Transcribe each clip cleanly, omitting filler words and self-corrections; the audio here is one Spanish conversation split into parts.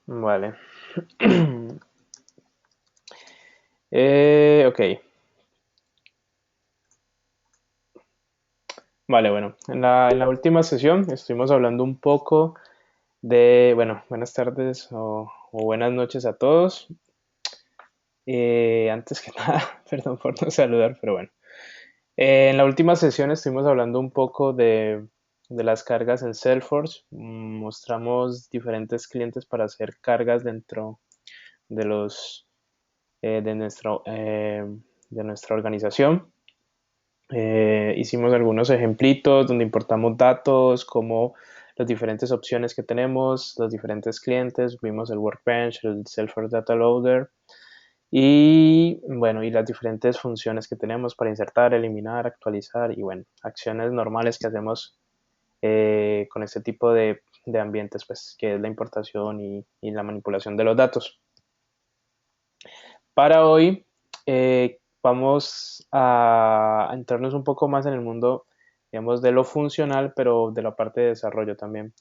Vale. Ok. Vale, bueno. En la última sesión estuvimos hablando un poco de, bueno, buenas tardes o buenas noches a todos. Antes que nada, perdón por no saludar, pero bueno. En la última sesión estuvimos hablando un poco de las cargas en Salesforce. Mostramos diferentes clientes para hacer cargas dentro de los de nuestra organización. Hicimos algunos ejemplitos donde importamos datos, como las diferentes opciones que tenemos, los diferentes clientes, vimos el Workbench, el Salesforce Data Loader y bueno, y las diferentes funciones que tenemos para insertar, eliminar, actualizar y bueno, acciones normales que hacemos con este tipo de ambientes, pues que es la importación y la manipulación de los datos. Para hoy vamos a entrarnos un poco más en el mundo, digamos, de lo funcional, pero de la parte de desarrollo también.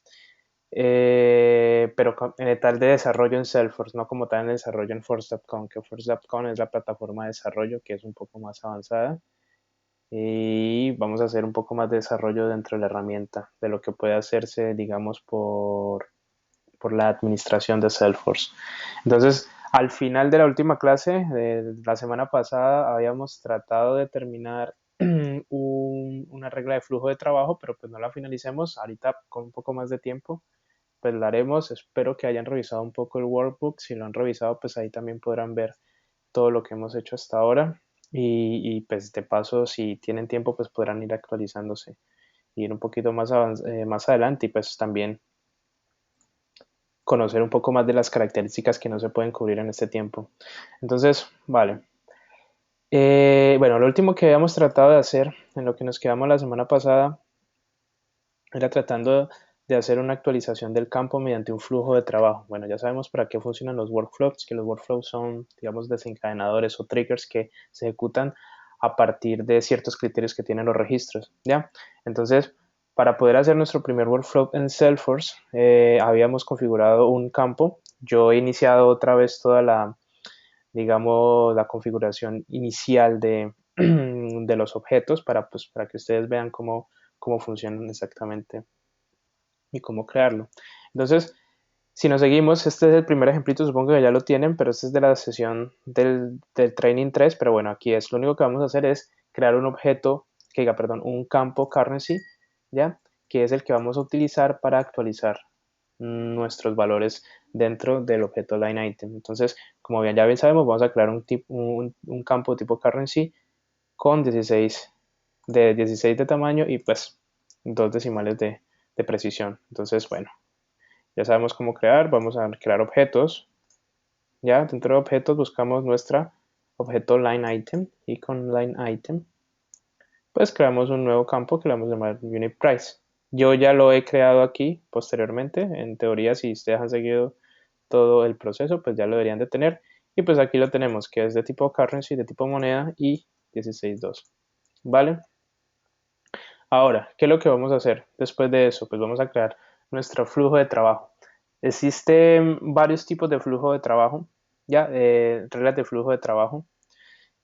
Pero en tal de desarrollo en Salesforce, no como tal en desarrollo en Force.com, que Force.com es la plataforma de desarrollo que es un poco más avanzada. Y vamos a hacer un poco más de desarrollo dentro de la herramienta, de lo que puede hacerse, digamos, por la administración de Salesforce. Entonces, al final de la última clase, de la semana pasada, habíamos tratado de terminar una regla de flujo de trabajo, pero pues no la finalicemos. Ahorita con un poco más de tiempo, pues la haremos. Espero que hayan revisado un poco el workbook. Si lo han revisado, pues ahí también podrán ver todo lo que hemos hecho hasta ahora. Pues de paso, si tienen tiempo, pues podrán ir actualizándose, ir un poquito más adelante y pues también conocer un poco más de las características que no se pueden cubrir en este tiempo. Entonces, vale. Bueno, lo último que habíamos tratado de hacer, en lo que nos quedamos la semana pasada, era tratando de hacer una actualización del campo mediante un flujo de trabajo. Bueno, ya sabemos para qué funcionan los workflows, que los workflows son, digamos, desencadenadores o triggers que se ejecutan a partir de ciertos criterios que tienen los registros, ¿ya? Entonces, para poder hacer nuestro primer workflow en Salesforce, habíamos configurado un campo. Yo he iniciado otra vez toda digamos, la configuración inicial de los objetos pues, para que ustedes vean cómo funcionan exactamente y cómo crearlo. Entonces, si nos seguimos, este es el primer ejemplito, supongo que ya lo tienen, pero este es de la sesión del Training 3, pero bueno, aquí es, lo único que vamos a hacer es crear un objeto, que diga, perdón, un campo currency, ¿ya? Que es el que vamos a utilizar para actualizar nuestros valores dentro del objeto line item. Entonces, como ya bien sabemos, vamos a crear un campo tipo currency con 16 de tamaño y pues 2 decimales de precisión. Entonces, bueno, ya sabemos cómo crear, vamos a crear objetos. Ya dentro de objetos buscamos nuestra objeto line item y con line item pues creamos un nuevo campo que le vamos a llamar unit price. Yo ya lo he creado aquí posteriormente. En teoría, si ustedes han seguido todo el proceso, pues ya lo deberían de tener. Y pues aquí lo tenemos, que es de tipo currency, de tipo moneda y 16.2. ¿Vale? Ahora, ¿qué es lo que vamos a hacer después de eso? Pues vamos a crear nuestro flujo de trabajo. Existen varios tipos de flujo de trabajo, ya, reglas de flujo de trabajo.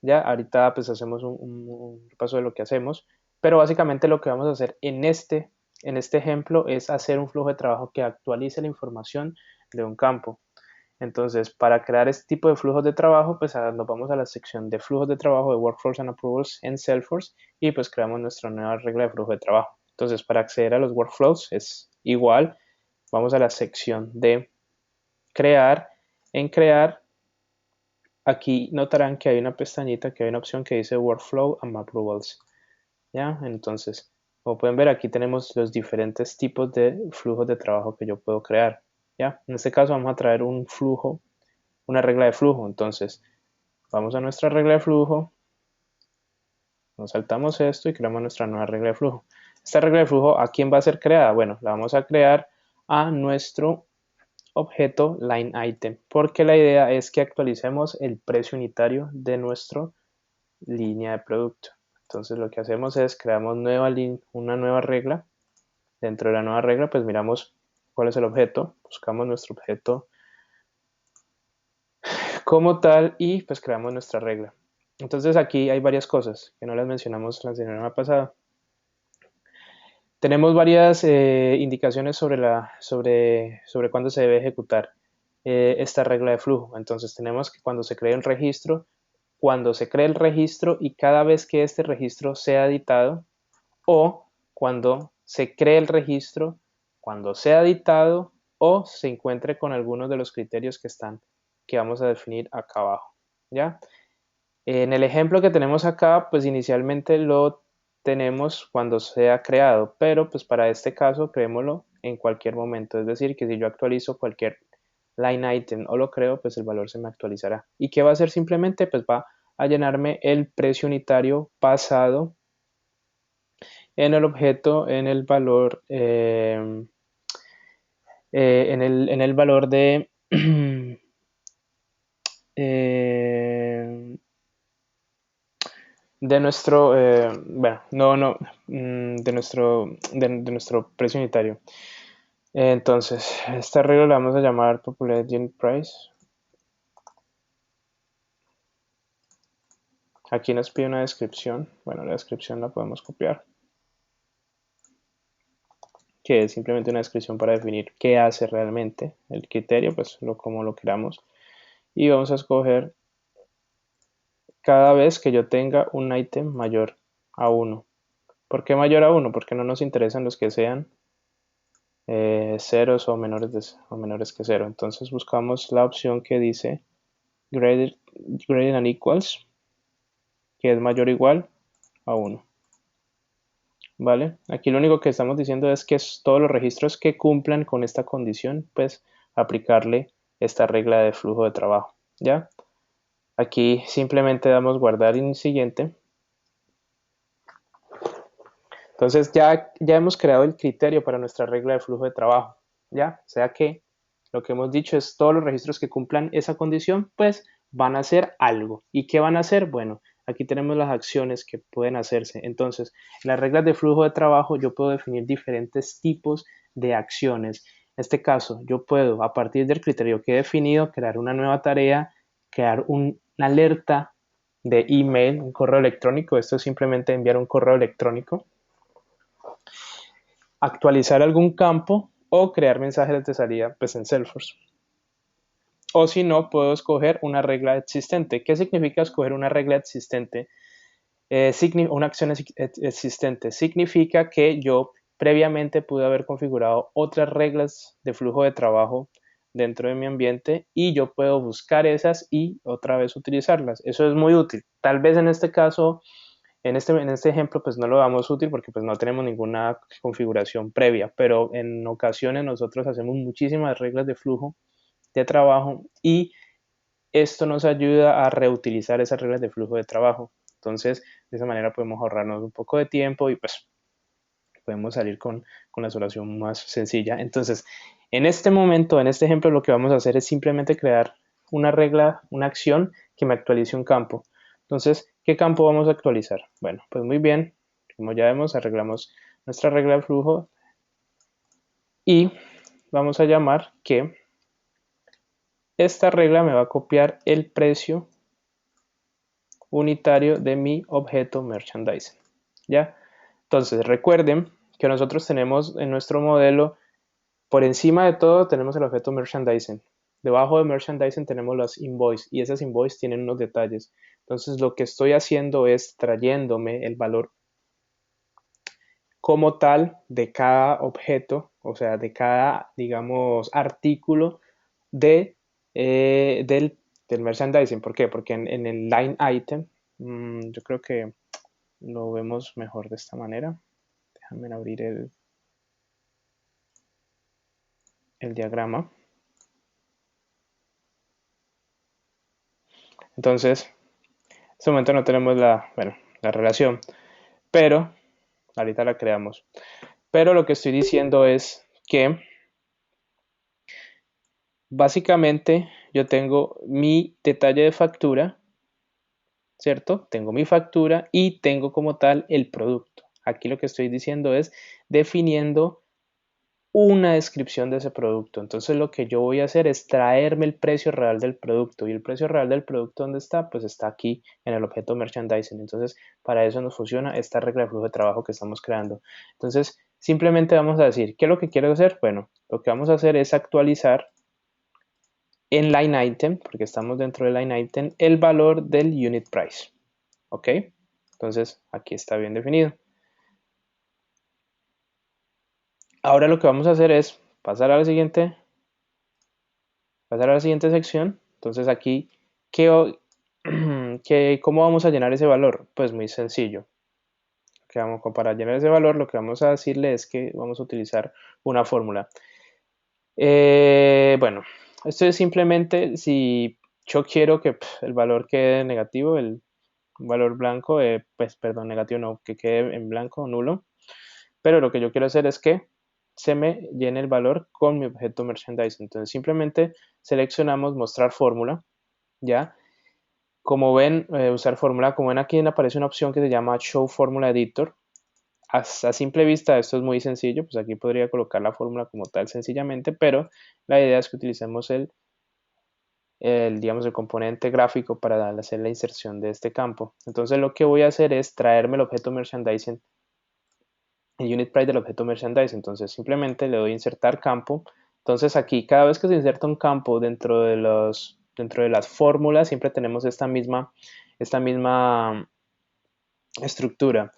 Ya, ahorita pues hacemos un repaso de lo que hacemos, pero básicamente lo que vamos a hacer en este ejemplo es hacer un flujo de trabajo que actualice la información de un campo. Entonces, para crear este tipo de flujos de trabajo, pues nos vamos a la sección de flujos de trabajo de Workflows and Approvals en Salesforce y pues creamos nuestra nueva regla de flujo de trabajo. Entonces, para acceder a los workflows es igual, vamos a la sección de crear. En crear, aquí notarán que hay una pestañita, que hay una opción que dice Workflow and Approvals. ¿Ya? Entonces, como pueden ver, aquí tenemos los diferentes tipos de flujos de trabajo que yo puedo crear. ¿Ya? En este caso vamos a traer un flujo, una regla de flujo. Entonces, vamos a nuestra regla de flujo, nos saltamos esto y creamos nuestra nueva regla de flujo. Esta regla de flujo, ¿a quién va a ser creada? Bueno, la vamos a crear a nuestro objeto line item, porque la idea es que actualicemos el precio unitario de nuestra línea de producto. Entonces lo que hacemos es creamos una nueva regla. Dentro de la nueva regla, pues miramos cuál es el objeto, buscamos nuestro objeto como tal y pues creamos nuestra regla. Entonces aquí hay varias cosas que no las mencionamos la semana pasada. Tenemos varias indicaciones sobre cuándo se debe ejecutar esta regla de flujo. Entonces tenemos que cuando se cree el registro y cada vez que este registro sea editado, o cuando se cree el registro, cuando sea editado o se encuentre con algunos de los criterios que vamos a definir acá abajo. ¿Ya? En el ejemplo que tenemos acá, pues inicialmente lo tenemos cuando sea creado, pero pues para este caso creémoslo en cualquier momento. Es decir, que si yo actualizo cualquier line item o lo creo, pues el valor se me actualizará. ¿Y qué va a hacer simplemente? Pues va a llenarme el precio unitario pasado en el objeto, en el valor, en el valor de, eh, de nuestro, bueno, no, de nuestro precio unitario. Entonces, esta regla la vamos a llamar Populated Unit Price. Aquí nos pide una descripción. Bueno, la descripción la podemos copiar, que es simplemente una descripción para definir qué hace realmente el criterio, pues como lo queramos. Y vamos a escoger cada vez que yo tenga un ítem mayor a 1. ¿Por qué mayor a 1? Porque no nos interesan los que sean ceros o menores que 0. Entonces buscamos la opción que dice greater than equals, que es mayor o igual a 1. ¿Vale? Aquí lo único que estamos diciendo es que todos los registros que cumplan con esta condición, pues aplicarle esta regla de flujo de trabajo. ¿Ya? Aquí simplemente damos guardar en el siguiente. Entonces ya hemos creado el criterio para nuestra regla de flujo de trabajo, ¿ya? O sea que lo que hemos dicho es todos los registros que cumplan esa condición, pues van a hacer algo. ¿Y qué van a hacer? Bueno, aquí tenemos las acciones que pueden hacerse. Entonces, en las reglas de flujo de trabajo yo puedo definir diferentes tipos de acciones. En este caso, yo puedo, a partir del criterio que he definido, crear una nueva tarea, crear una alerta de email, un correo electrónico. Esto es simplemente enviar un correo electrónico, actualizar algún campo o crear mensajes de salida pues, en Salesforce. O si no, puedo escoger una regla existente. ¿Qué significa escoger una regla existente? Una acción existente. Significa que yo previamente pude haber configurado otras reglas de flujo de trabajo dentro de mi ambiente y yo puedo buscar esas y otra vez utilizarlas. Eso es muy útil. Tal vez en este caso en este ejemplo pues no lo damos útil porque pues no tenemos ninguna configuración previa, pero en ocasiones nosotros hacemos muchísimas reglas de flujo de trabajo y esto nos ayuda a reutilizar esas reglas de flujo de trabajo. Entonces, de esa manera podemos ahorrarnos un poco de tiempo y pues podemos salir con la solución más sencilla. Entonces, en este momento, en este ejemplo, lo que vamos a hacer es simplemente crear una regla, una acción que me actualice un campo. Entonces, ¿qué campo vamos a actualizar? Bueno, pues muy bien, como ya vemos, arreglamos nuestra regla de flujo y vamos a llamar que esta regla me va a copiar el precio unitario de mi objeto merchandising. ¿Ya? Entonces, recuerden que nosotros tenemos en nuestro modelo, por encima de todo, tenemos el objeto merchandising. Debajo de merchandising tenemos las invoices y esas invoices tienen unos detalles. Entonces, lo que estoy haciendo es trayéndome el valor como tal de cada objeto, o sea, de cada, digamos, artículo del merchandising. ¿Por qué? Porque en el line item, yo creo que lo vemos mejor de esta manera. Déjame abrir el diagrama. Entonces, en este momento no tenemos la relación, pero ahorita la creamos. Pero lo que estoy diciendo es que básicamente yo tengo mi detalle de factura, ¿cierto? Tengo mi factura y tengo como tal el producto. Aquí lo que estoy diciendo es definiendo una descripción de ese producto. Entonces lo que yo voy a hacer es traerme el precio real del producto. ¿Y el precio real del producto dónde está? Pues está aquí en el objeto merchandising. Entonces para eso nos funciona esta regla de flujo de trabajo que estamos creando. Entonces simplemente vamos a decir, ¿qué es lo que quiero hacer? Bueno, lo que vamos a hacer es actualizar en line item, porque estamos dentro de line item, el valor del unit price. ¿Ok? Entonces aquí está bien definido. Ahora lo que vamos a hacer es pasar a la siguiente sección. Entonces aquí, ¿cómo vamos a llenar ese valor? Pues muy sencillo. Para llenar ese valor, lo que vamos a decirle es que vamos a utilizar una fórmula. Bueno, esto es simplemente si yo quiero que el valor quede negativo, el valor blanco, pues perdón, negativo no, que quede en blanco, nulo. Pero lo que yo quiero hacer es que se me llene el valor con mi objeto merchandise. Entonces simplemente seleccionamos mostrar fórmula, ¿ya? Como ven, usar fórmula, como ven aquí aparece una opción que se llama Show Formula Editor. A simple vista esto es muy sencillo, pues aquí podría colocar la fórmula como tal sencillamente, pero la idea es que utilicemos digamos, el componente gráfico para hacer la inserción de este campo. Entonces lo que voy a hacer es traerme el objeto merchandising, el unit price del objeto merchandise. Entonces simplemente le doy insertar campo. Entonces aquí cada vez que se inserta un campo dentro de las fórmulas siempre tenemos esta misma estructura.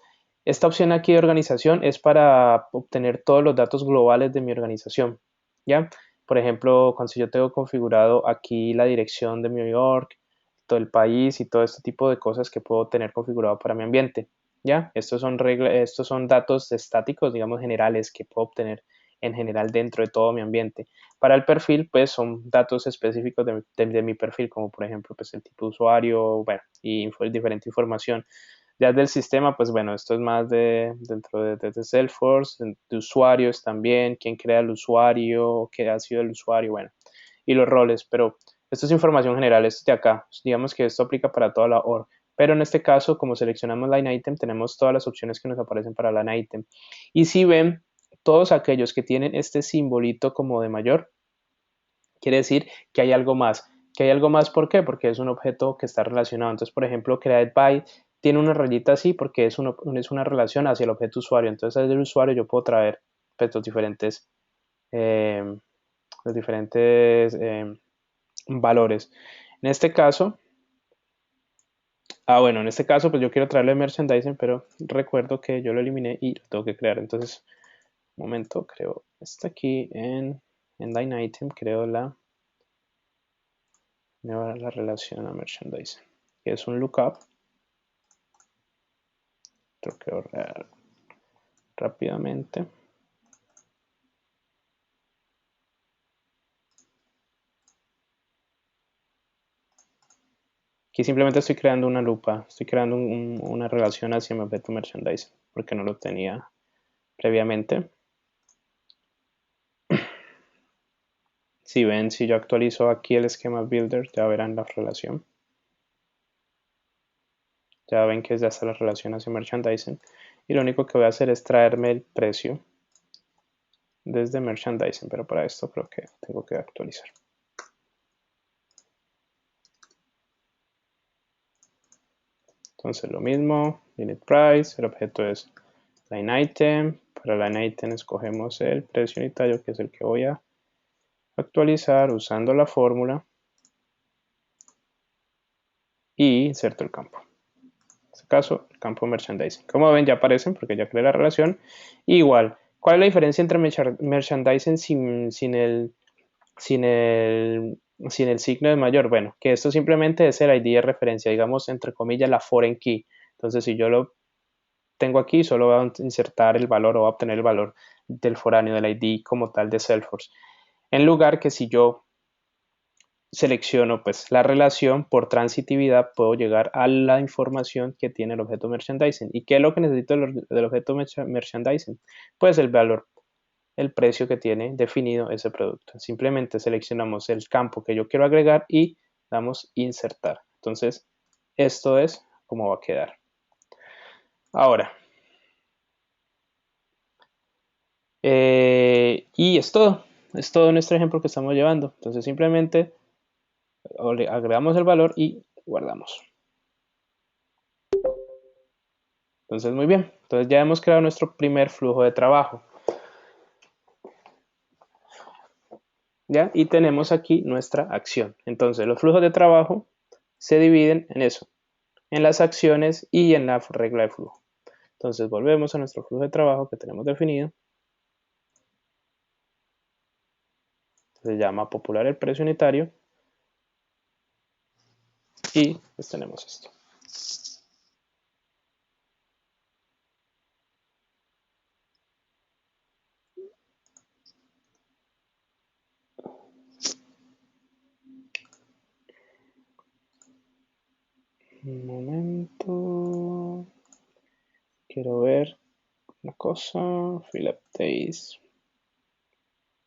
Esta opción aquí de organización es para obtener todos los datos globales de mi organización, ¿ya? Por ejemplo, cuando yo tengo configurado aquí la dirección de New York, todo el país y todo este tipo de cosas que puedo tener configurado para mi ambiente, ¿ya? Estos son datos estáticos, digamos, generales que puedo obtener en general dentro de todo mi ambiente. Para el perfil, pues son datos específicos de mi perfil, como por ejemplo, pues el tipo de usuario, bueno, y diferente información. Ya del sistema, pues bueno, esto es más dentro de Salesforce, de usuarios también, quién crea el usuario, qué ha sido el usuario, bueno, y los roles, pero esto es información general, esto es de acá, digamos que esto aplica para toda la org, pero en este caso, como seleccionamos line item, tenemos todas las opciones que nos aparecen para line item, y si ven, todos aquellos que tienen este simbolito como de mayor, quiere decir que hay algo más. Que hay algo más, ¿por qué? Porque es un objeto que está relacionado. Entonces, por ejemplo, create by tiene una rayita así porque es una relación hacia el objeto usuario. Entonces, desde el usuario yo puedo traer pues, eh, los diferentes valores. En este caso, bueno, en este caso, pues yo quiero traerle merchandising, pero recuerdo que yo lo eliminé y lo tengo que crear. Entonces, un momento, creo, está aquí en line item, creo la relación a merchandising, que es un lookup. Lo creo rápidamente. Aquí simplemente estoy creando una lupa, estoy creando una relación hacia mi objeto merchandising, porque no lo tenía previamente. Si ven, si yo actualizo aquí el esquema builder, ya verán la relación. Ya ven que ya está la relación hacia merchandising. Y lo único que voy a hacer es traerme el precio desde merchandising, pero para esto creo que tengo que actualizar. Entonces lo mismo, unit price, el objeto es line item. Para line item escogemos el precio unitario, que es el que voy a actualizar usando la fórmula y inserto el campo. En este caso, el campo merchandising. Como ven, ya aparecen porque ya creé la relación. Igual, ¿cuál es la diferencia entre merchandising sin el, sin el signo de mayor? Bueno, que esto simplemente es el ID de referencia, digamos, entre comillas, la foreign key. Entonces, si yo lo tengo aquí, solo voy a insertar el valor o voy a obtener el valor del foráneo, del ID como tal de Salesforce. En lugar que si yo selecciono pues la relación por transitividad, puedo llegar a la información que tiene el objeto merchandising. ¿Y qué es lo que necesito del objeto merchandising? Pues el valor, el precio que tiene definido ese producto. Simplemente seleccionamos el campo que yo quiero agregar y damos insertar. Entonces, esto es cómo va a quedar. Ahora, Y es todo nuestro ejemplo que estamos llevando. Entonces simplemente le agregamos el valor y guardamos. Entonces muy bien, entonces ya hemos creado nuestro primer flujo de trabajo. ¿Ya? Y tenemos aquí nuestra acción. Entonces los flujos de trabajo se dividen en eso, en las acciones y en la regla de flujo. Entonces volvemos a nuestro flujo de trabajo que tenemos definido. Se llama popular el precio unitario. Y pues tenemos esto. Un momento. Quiero ver una cosa. Fill up days.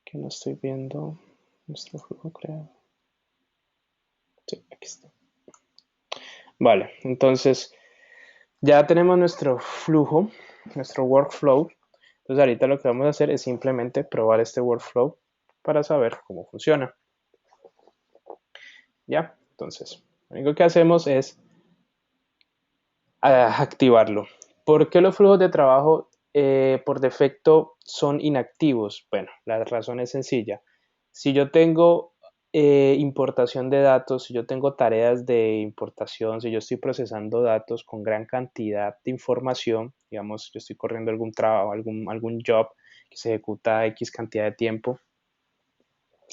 Que no estoy viendo nuestro flujo creado. Sí, aquí está. Vale, entonces ya tenemos nuestro flujo, nuestro workflow. Entonces ahorita lo que vamos a hacer es simplemente probar este workflow para saber cómo funciona. Ya, entonces lo único que hacemos es activarlo. ¿Por qué los flujos de trabajo por defecto son inactivos? Bueno, la razón es sencilla. Si yo tengo importación de datos, si yo tengo tareas de importación, si yo estoy procesando datos con gran cantidad de información, digamos, yo estoy corriendo algún trabajo, algún job que se ejecuta X cantidad de tiempo,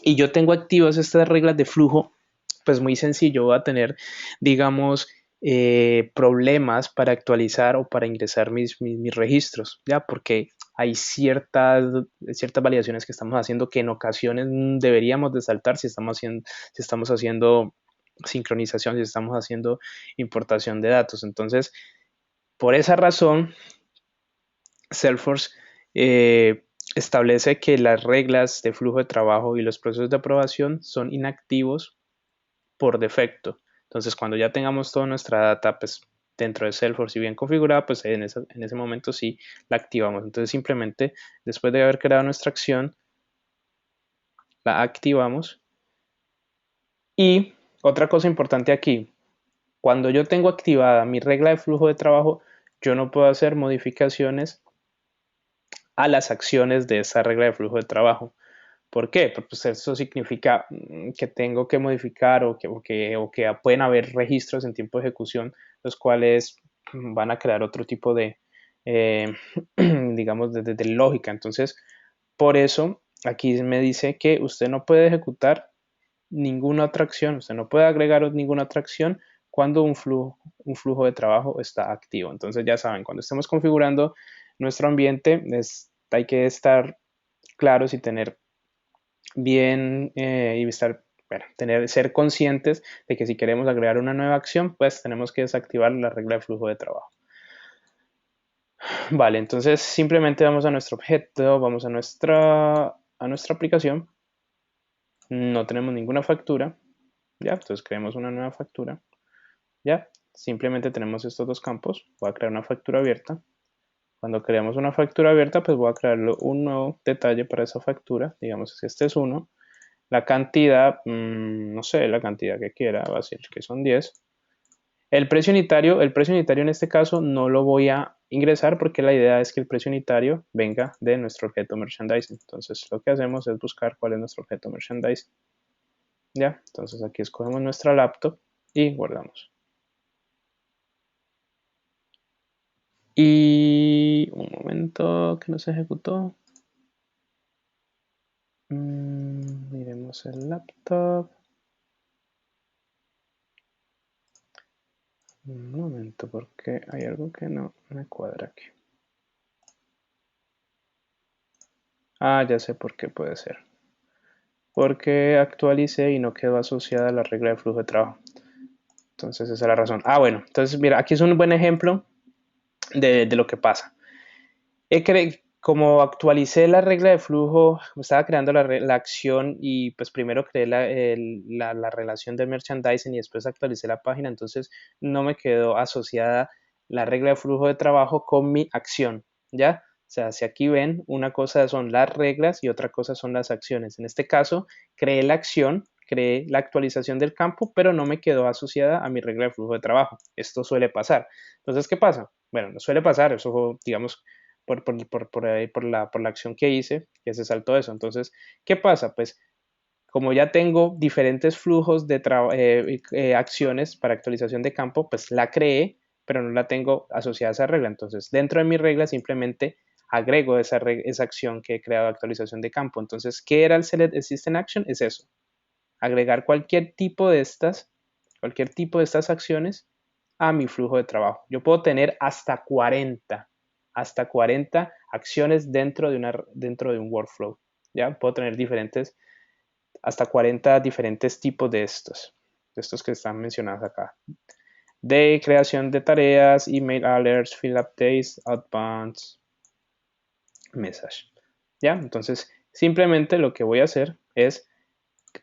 y yo tengo activas estas reglas de flujo, pues muy sencillo, voy a tener, digamos, problemas para actualizar o para ingresar mis registros, ¿ya? Porque hay ciertas validaciones que estamos haciendo que en ocasiones deberíamos de saltar si estamos haciendo sincronización, si estamos haciendo importación de datos. Entonces, por esa razón, Salesforce establece que las reglas de flujo de trabajo y los procesos de aprobación son inactivos por defecto. Entonces, cuando ya tengamos toda nuestra data pues, dentro de Salesforce y bien configurada, pues en ese momento sí la activamos. Entonces, simplemente después de haber creado nuestra acción, la activamos. Y otra cosa importante aquí, cuando yo tengo activada mi regla de flujo de trabajo, yo no puedo hacer modificaciones a las acciones de esa regla de flujo de trabajo. ¿Por qué? Pues eso significa que tengo que modificar o que pueden haber registros en tiempo de ejecución, los cuales van a crear otro tipo de, eh, digamos, de lógica. Entonces, por eso aquí me dice que usted no puede ejecutar ninguna otra acción, usted no puede agregar ninguna otra acción cuando un flujo de trabajo está activo. Entonces, ya saben, cuando estemos configurando nuestro ambiente, hay que estar claros y tener bien y bueno, ser conscientes de que si queremos agregar una nueva acción, pues tenemos que desactivar la regla de flujo de trabajo. Vale, entonces simplemente vamos a nuestro objeto, vamos a nuestra aplicación, no tenemos ninguna factura, ya, entonces creemos una nueva factura, ya, simplemente tenemos estos dos campos, voy a crear una factura abierta. Cuando creamos una factura abierta, pues voy a crearle un nuevo detalle para esa factura, digamos que este es 1. La cantidad, no sé, la cantidad que quiera, va a ser que son 10. El precio unitario en este caso no lo voy a ingresar porque la idea es que el precio unitario venga de nuestro objeto merchandising. Entonces lo que hacemos es buscar cuál es nuestro objeto merchandising. Ya, entonces aquí escogemos nuestra laptop y guardamos. Y un momento que no se ejecutó. Miremos el laptop. Un momento, porque hay algo que no me cuadra aquí. Ah, ya sé por qué puede ser. Porque actualicé y no quedó asociada a la regla de flujo de trabajo. Entonces esa es la razón. Ah, bueno, entonces mira, aquí es un buen ejemplo de lo que pasa. Como actualicé la regla de flujo, estaba creando la acción y pues primero creé la relación de merchandising y después actualicé la página, entonces no me quedó asociada la regla de flujo de trabajo con mi acción, ¿ya? sea, si aquí ven, una cosa son las reglas y otra cosa son las acciones. En este caso, creé la acción, creé la actualización del campo, pero no me quedó asociada a mi regla de flujo de trabajo. Esto suele pasar. Entonces, ¿qué pasa? Bueno, no suele pasar, eso, digamos, por la acción que hice, que se saltó eso. Entonces, ¿qué pasa? Pues como ya tengo diferentes flujos de acciones para actualización de campo, pues la creé, pero no la tengo asociada a esa regla. Entonces, dentro de mi regla simplemente agrego esa acción que he creado de actualización de campo. Entonces, ¿qué era el Select System Action? Es eso, agregar cualquier tipo de estas acciones a mi flujo de trabajo. Yo puedo tener hasta 40 acciones dentro de un workflow. ¿Ya? Puedo tener hasta 40 diferentes tipos de estos que están mencionados acá. De creación de tareas, email alerts, field updates, outbounds, message. ¿Ya? Entonces, simplemente lo que voy a hacer es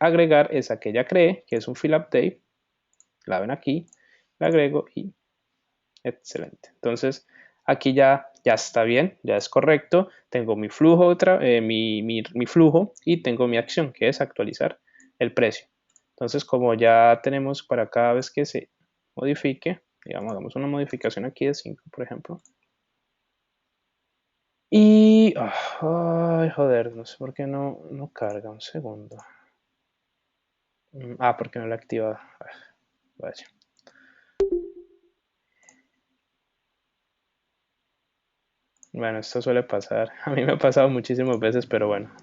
agregar esa que ya creé, que es un field update. La ven aquí, la agrego y excelente. Entonces, aquí ya está bien, ya es correcto. Tengo mi flujo, mi flujo y tengo mi acción, que es actualizar el precio. Entonces, como ya tenemos para cada vez que se modifique, digamos, hagamos una modificación aquí de 5, por ejemplo. Y, ay, joder, no sé por qué no carga, un segundo. Porque no lo he activado. Vaya. Bueno, esto suele pasar. A mí me ha pasado muchísimas veces, pero bueno,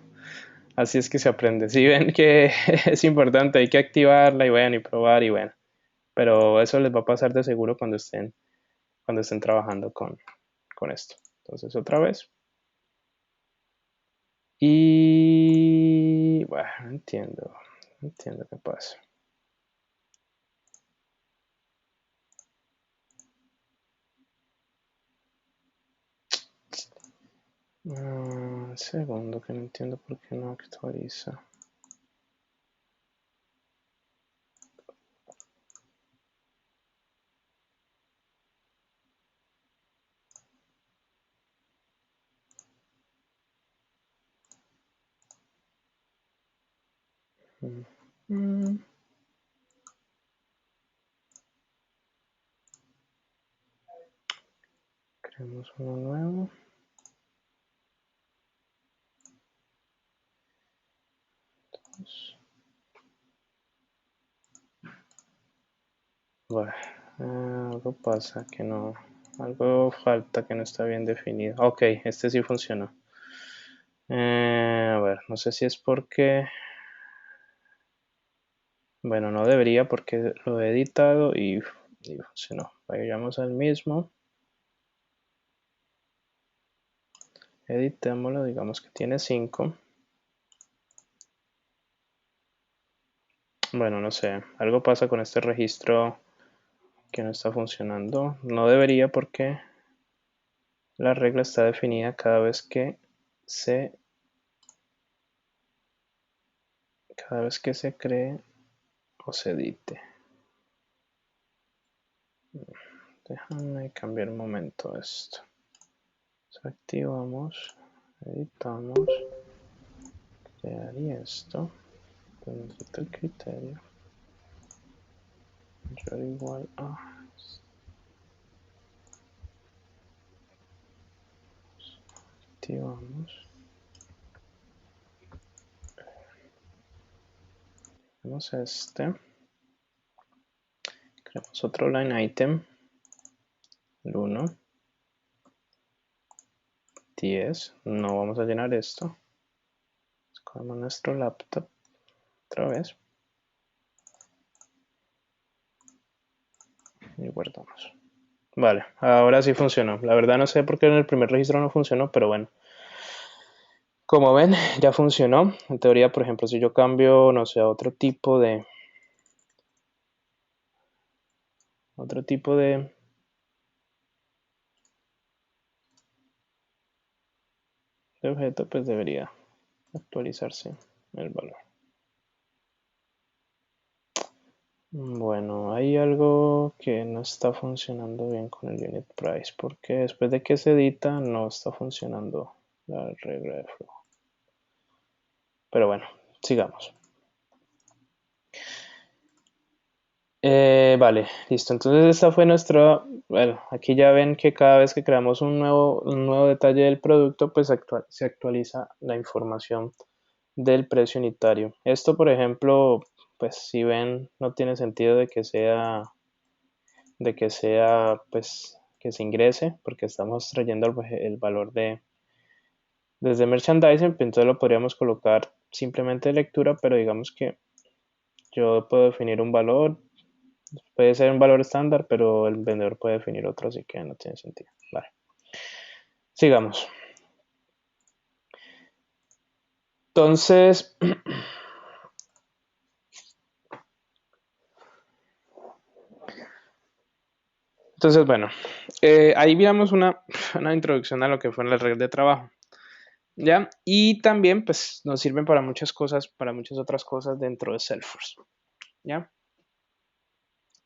así es que se aprende. Si ven que es importante, hay que activarla y vayan y probar y bueno. Pero eso les va a pasar de seguro cuando estén trabajando con esto. Entonces, otra vez. Y bueno, no entiendo qué pasa. Un segundo, que no entiendo por qué no actualiza. Mm. Creamos uno nuevo. Bueno, algo pasa que no, algo falta que no está bien definido. Ok, este sí funcionó. A ver, no sé si es porque, bueno, no debería porque lo he editado y funcionó. Vayamos al mismo. Editémoslo, digamos que tiene 5. Bueno, no sé, algo pasa con este registro que no está funcionando. No debería porque la regla está definida se cada vez que se cree o se edite. Déjame cambiar un momento esto. Desactivamos, editamos, crear y esto. Necesito el criterio. Mayor igual a. Activamos. Tenemos este. Creamos otro line item. El 1. 10. No vamos a llenar esto. Escogemos nuestro laptop otra vez. Y guardamos. Vale, ahora sí funcionó. La verdad no sé por qué en el primer registro no funcionó, pero bueno. Como ven, ya funcionó. En teoría, por ejemplo, si yo cambio, no sé, a otro tipo de objeto, pues debería actualizarse el valor. Bueno, hay algo que no está funcionando bien con el unit price, porque después de que se edita no está funcionando la regla de flujo. Pero bueno, sigamos. Vale, listo. Entonces esta fue nuestra, bueno, aquí ya ven que cada vez que creamos un nuevo detalle del producto, pues se actualiza la información del precio unitario. Esto, por ejemplo, pues si ven, no tiene sentido pues, que se ingrese, porque estamos trayendo el valor desde merchandising, pues entonces lo podríamos colocar simplemente de lectura, pero digamos que yo puedo definir un valor. Puede ser un valor estándar, pero el vendedor puede definir otro, así que no tiene sentido. Vale. Sigamos. Entonces, bueno, ahí miramos una introducción a lo que fueron las reglas de trabajo. ¿Ya? Y también, pues, nos sirven para muchas cosas, para muchas otras cosas dentro de Salesforce. ¿Ya?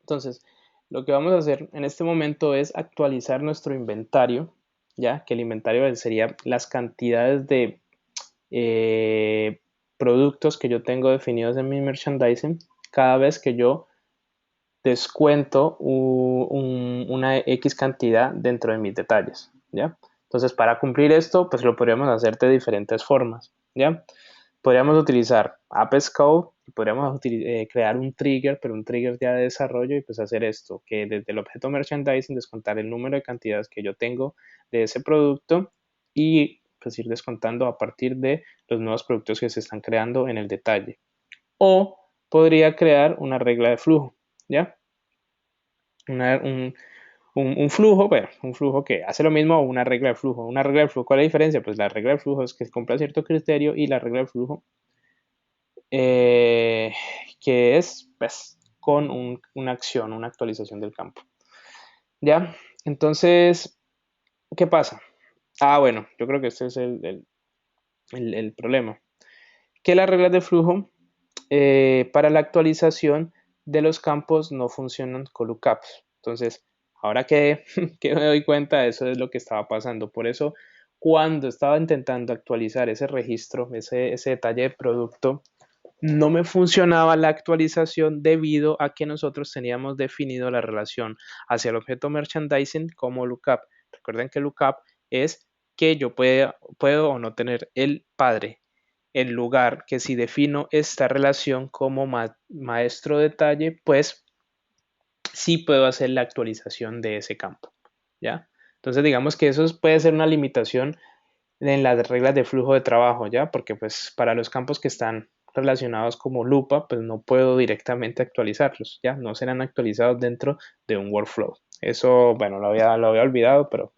Entonces, lo que vamos a hacer en este momento es actualizar nuestro inventario, ¿ya? Que el inventario sería las cantidades de eh, productos que yo tengo definidos en mi merchandising cada vez que yo descuento una X cantidad dentro de mis detalles, ¿ya? Entonces, para cumplir esto, pues lo podríamos hacer de diferentes formas, ¿ya? Podríamos utilizar Apex Code, podríamos crear un trigger, pero un trigger ya de desarrollo y pues hacer esto, que desde el objeto merchandising descontar el número de cantidades que yo tengo de ese producto y pues ir descontando a partir de los nuevos productos que se están creando en el detalle. O podría crear una regla de flujo, ¿ya? Una- un, un flujo, bueno, un flujo que hace lo mismo o una regla de flujo. Una regla de flujo, ¿cuál es la diferencia? Pues la regla de flujo es que cumpla cierto criterio y la regla de flujo eh, que es pues, con una acción, una actualización del campo. ¿Ya? Entonces, ¿qué pasa? Ah, bueno, yo creo que este es el problema. Que las reglas de flujo para la actualización de los campos no funcionan con lookups. Entonces, ahora que me doy cuenta, eso es lo que estaba pasando. Por eso, cuando estaba intentando actualizar ese registro, ese detalle de producto, no me funcionaba la actualización debido a que nosotros teníamos definido la relación hacia el objeto merchandising como lookup. Recuerden que lookup es que yo puedo o no tener el padre, en lugar que si defino esta relación como maestro detalle, pues sí puedo hacer la actualización de ese campo, ¿ya? Entonces digamos que eso puede ser una limitación en las reglas de flujo de trabajo, ¿ya? Porque pues para los campos que están relacionados como lupa, pues no puedo directamente actualizarlos, ¿ya? No serán actualizados dentro de un workflow. Eso, bueno, lo había olvidado, pero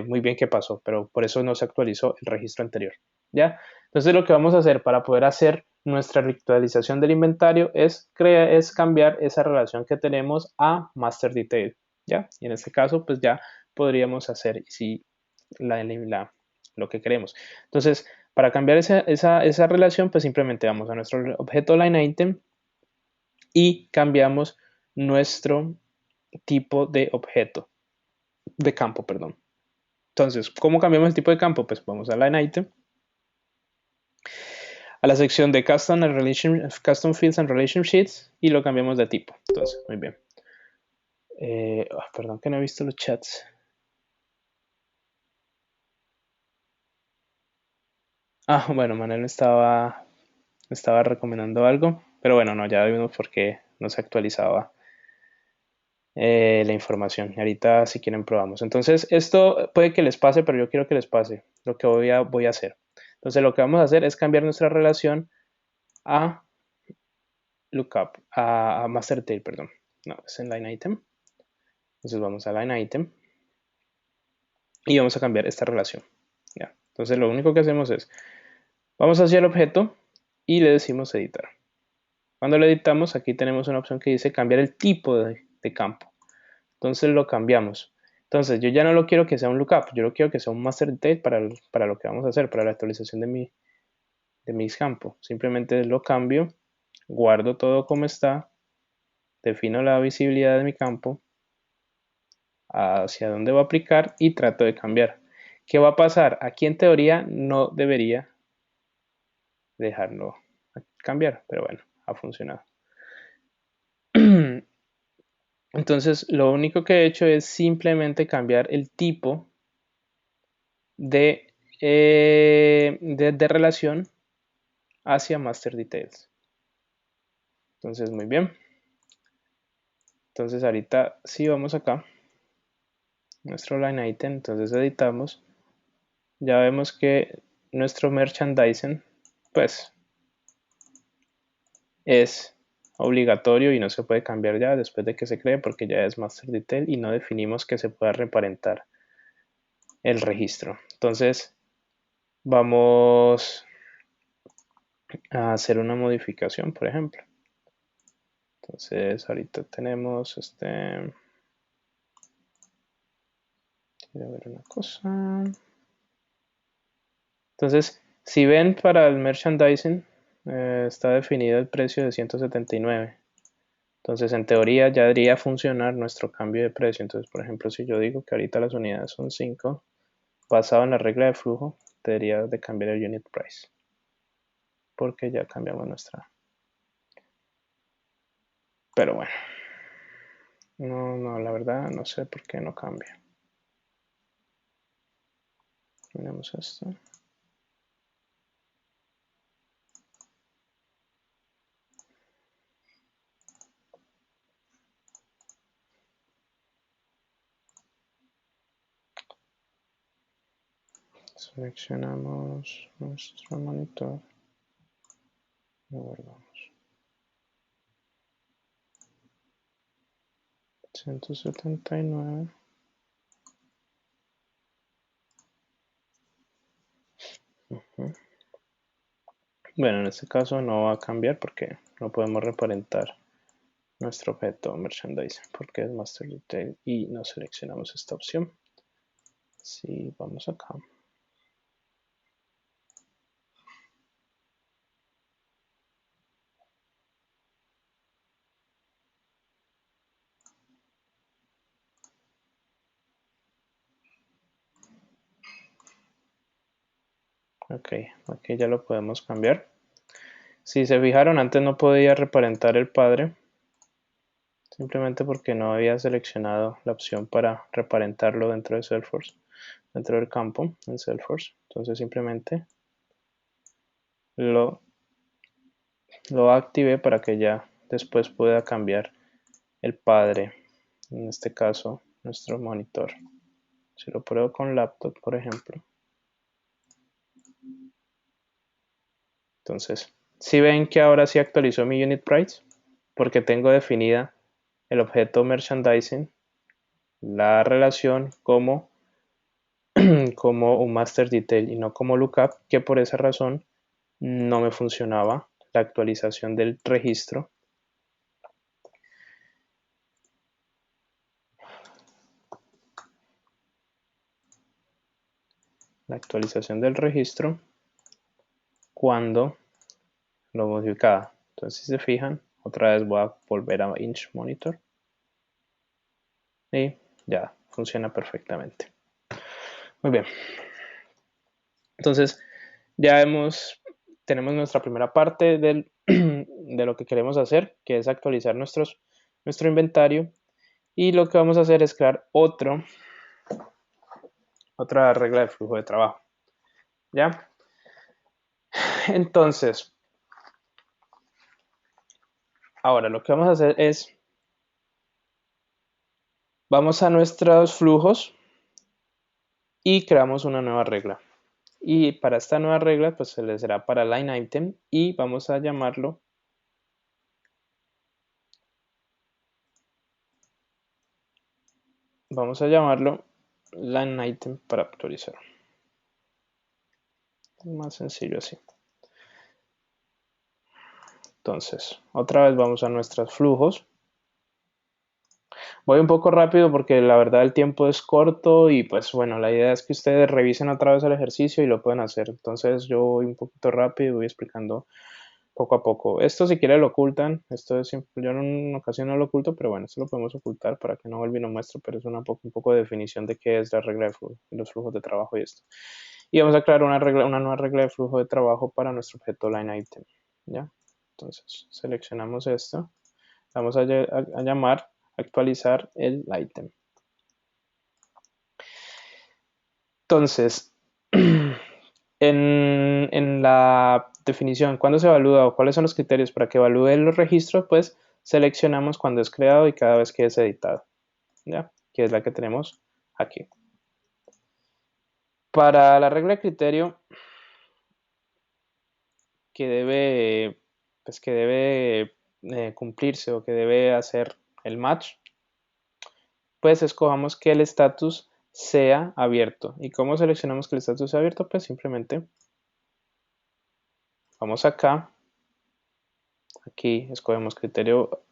muy bien que pasó, pero por eso no se actualizó el registro anterior, ¿ya? Entonces lo que vamos a hacer para poder hacer nuestra actualización del inventario es cambiar esa relación que tenemos a master detail, ¿ya? Y en este caso, pues ya podríamos hacer si lo que queremos. Entonces, para cambiar esa relación, pues simplemente vamos a nuestro objeto line item y cambiamos nuestro tipo de objeto, de campo, perdón. Entonces, ¿cómo cambiamos el tipo de campo? Pues vamos a line item, a la sección de custom fields and relationships y lo cambiamos de tipo. Entonces, muy bien. Perdón que no he visto los chats. Bueno, Manuel estaba recomendando algo, pero bueno, no, ya vimos por qué no se actualizaba la información. Y ahorita si quieren probamos. Entonces, esto puede que les pase, pero yo quiero que les pase lo que voy a hacer. Entonces, lo que vamos a hacer es cambiar nuestra relación a lookup, a master detail, perdón. No, es en line item. Entonces vamos a line item y vamos a cambiar esta relación. ¿Ya? Entonces lo único que hacemos es, vamos hacia el objeto y le decimos editar. Cuando lo editamos, aquí tenemos una opción que dice cambiar el tipo de campo. Entonces lo cambiamos. Entonces yo ya no lo quiero que sea un lookup, yo lo quiero que sea un master detail para lo que vamos a hacer, para la actualización de mis campos. Simplemente lo cambio, guardo todo como está defino la visibilidad de mi campo, hacia dónde va a aplicar y trato de cambiar. ¿Qué va a pasar? Aquí en teoría no debería dejarlo cambiar, pero bueno, ha funcionado. Entonces, lo único que he hecho es simplemente cambiar el tipo de relación hacia Master Details. Entonces, muy bien. Entonces, ahorita sí vamos acá, nuestro line item, entonces editamos. Ya vemos que nuestro merchandising, pues, es obligatorio y no se puede cambiar ya después de que se cree porque ya es Master Detail y no definimos que se pueda reparentar el registro. Entonces, vamos a hacer una modificación, por ejemplo. Entonces, ahorita tenemos quiero ver una cosa. Entonces, si ven para el merchandising, está definido el precio de 179. Entonces, en teoría ya debería funcionar nuestro cambio de precio. Entonces, por ejemplo, si yo digo que ahorita las unidades son 5, basado en la regla de flujo, debería de cambiar el unit price. Porque ya cambiamos nuestra. Pero bueno. No, la verdad no sé por qué no cambia. Miremos esto. Seleccionamos nuestro monitor. Lo guardamos. 179. Bueno, en este caso no va a cambiar porque no podemos reparentar nuestro objeto merchandising porque es Master Detail y no seleccionamos esta opción. Si vamos acá. Ok, aquí ya lo podemos cambiar. Si se fijaron, antes no podía reparentar el padre, simplemente porque no había seleccionado la opción para reparentarlo dentro de Salesforce, dentro del campo en Salesforce. Entonces simplemente lo activé para que ya después pueda cambiar el padre, en este caso nuestro monitor. Si lo pruebo con laptop, por ejemplo. Entonces, si ven que ahora sí actualizó mi unit price, porque tengo definida el objeto merchandising, la relación como, como un master detail y no como lookup, que por esa razón no me funcionaba la actualización del registro. La actualización del registro cuando lo modificaba. Entonces, si se fijan, otra vez voy a volver a Inch Monitor y ya funciona perfectamente. Muy bien. Entonces, ya tenemos nuestra primera parte de lo que queremos hacer, que es actualizar nuestro inventario. Y lo que vamos a hacer es crear otra regla de flujo de trabajo. ¿Ya? Entonces, ahora lo que vamos a hacer es, vamos a nuestros flujos y creamos una nueva regla. Y para esta nueva regla, pues se le será para line item y vamos a llamarlo line item para actualizar. Más sencillo así. Entonces, otra vez vamos a nuestros flujos. Voy un poco rápido porque la verdad el tiempo es corto y pues bueno, la idea es que ustedes revisen otra vez el ejercicio y lo pueden hacer. Entonces yo voy un poquito rápido y voy explicando poco a poco. Esto si quiere lo ocultan, esto es, yo en una ocasión no lo oculto, pero bueno, esto lo podemos ocultar para que no vuelva y no muestro, pero es un poco de definición de qué es la regla de flujo, los flujos de trabajo y esto. Y vamos a crear una nueva regla de flujo de trabajo para nuestro objeto line item, ¿ya? Entonces seleccionamos esto, vamos a llamar actualizar el item. Entonces, en la definición, ¿cuándo se evalúa o cuáles son los criterios para que evalúe los registros? Pues seleccionamos cuando es creado y cada vez que es editado, ¿ya? Que es la que tenemos aquí. Para la regla de criterio que debe, pues que debe cumplirse o que debe hacer el match, pues escojamos que el status sea abierto. ¿Y cómo seleccionamos que el status sea abierto? Pues simplemente vamos acá, aquí escogemos criterio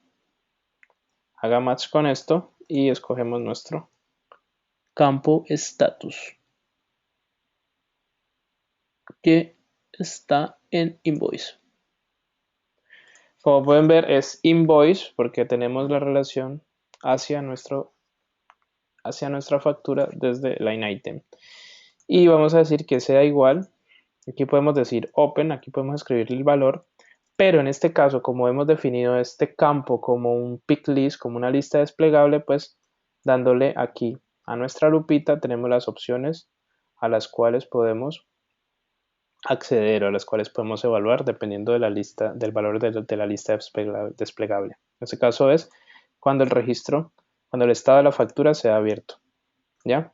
haga match con esto y escogemos nuestro campo status que está en invoice. Como pueden ver es invoice porque tenemos la relación hacia nuestra factura desde line item. Y vamos a decir que sea igual. Aquí podemos decir open, aquí podemos escribir el valor, pero en este caso, como hemos definido este campo como un pick list, como una lista desplegable, pues dándole aquí a nuestra lupita tenemos las opciones a las cuales podemos acceder o a las cuales podemos evaluar dependiendo de la lista, del valor de la lista desplegable. En este caso es cuando el registro, cuando el estado de la factura sea abierto. ¿Ya?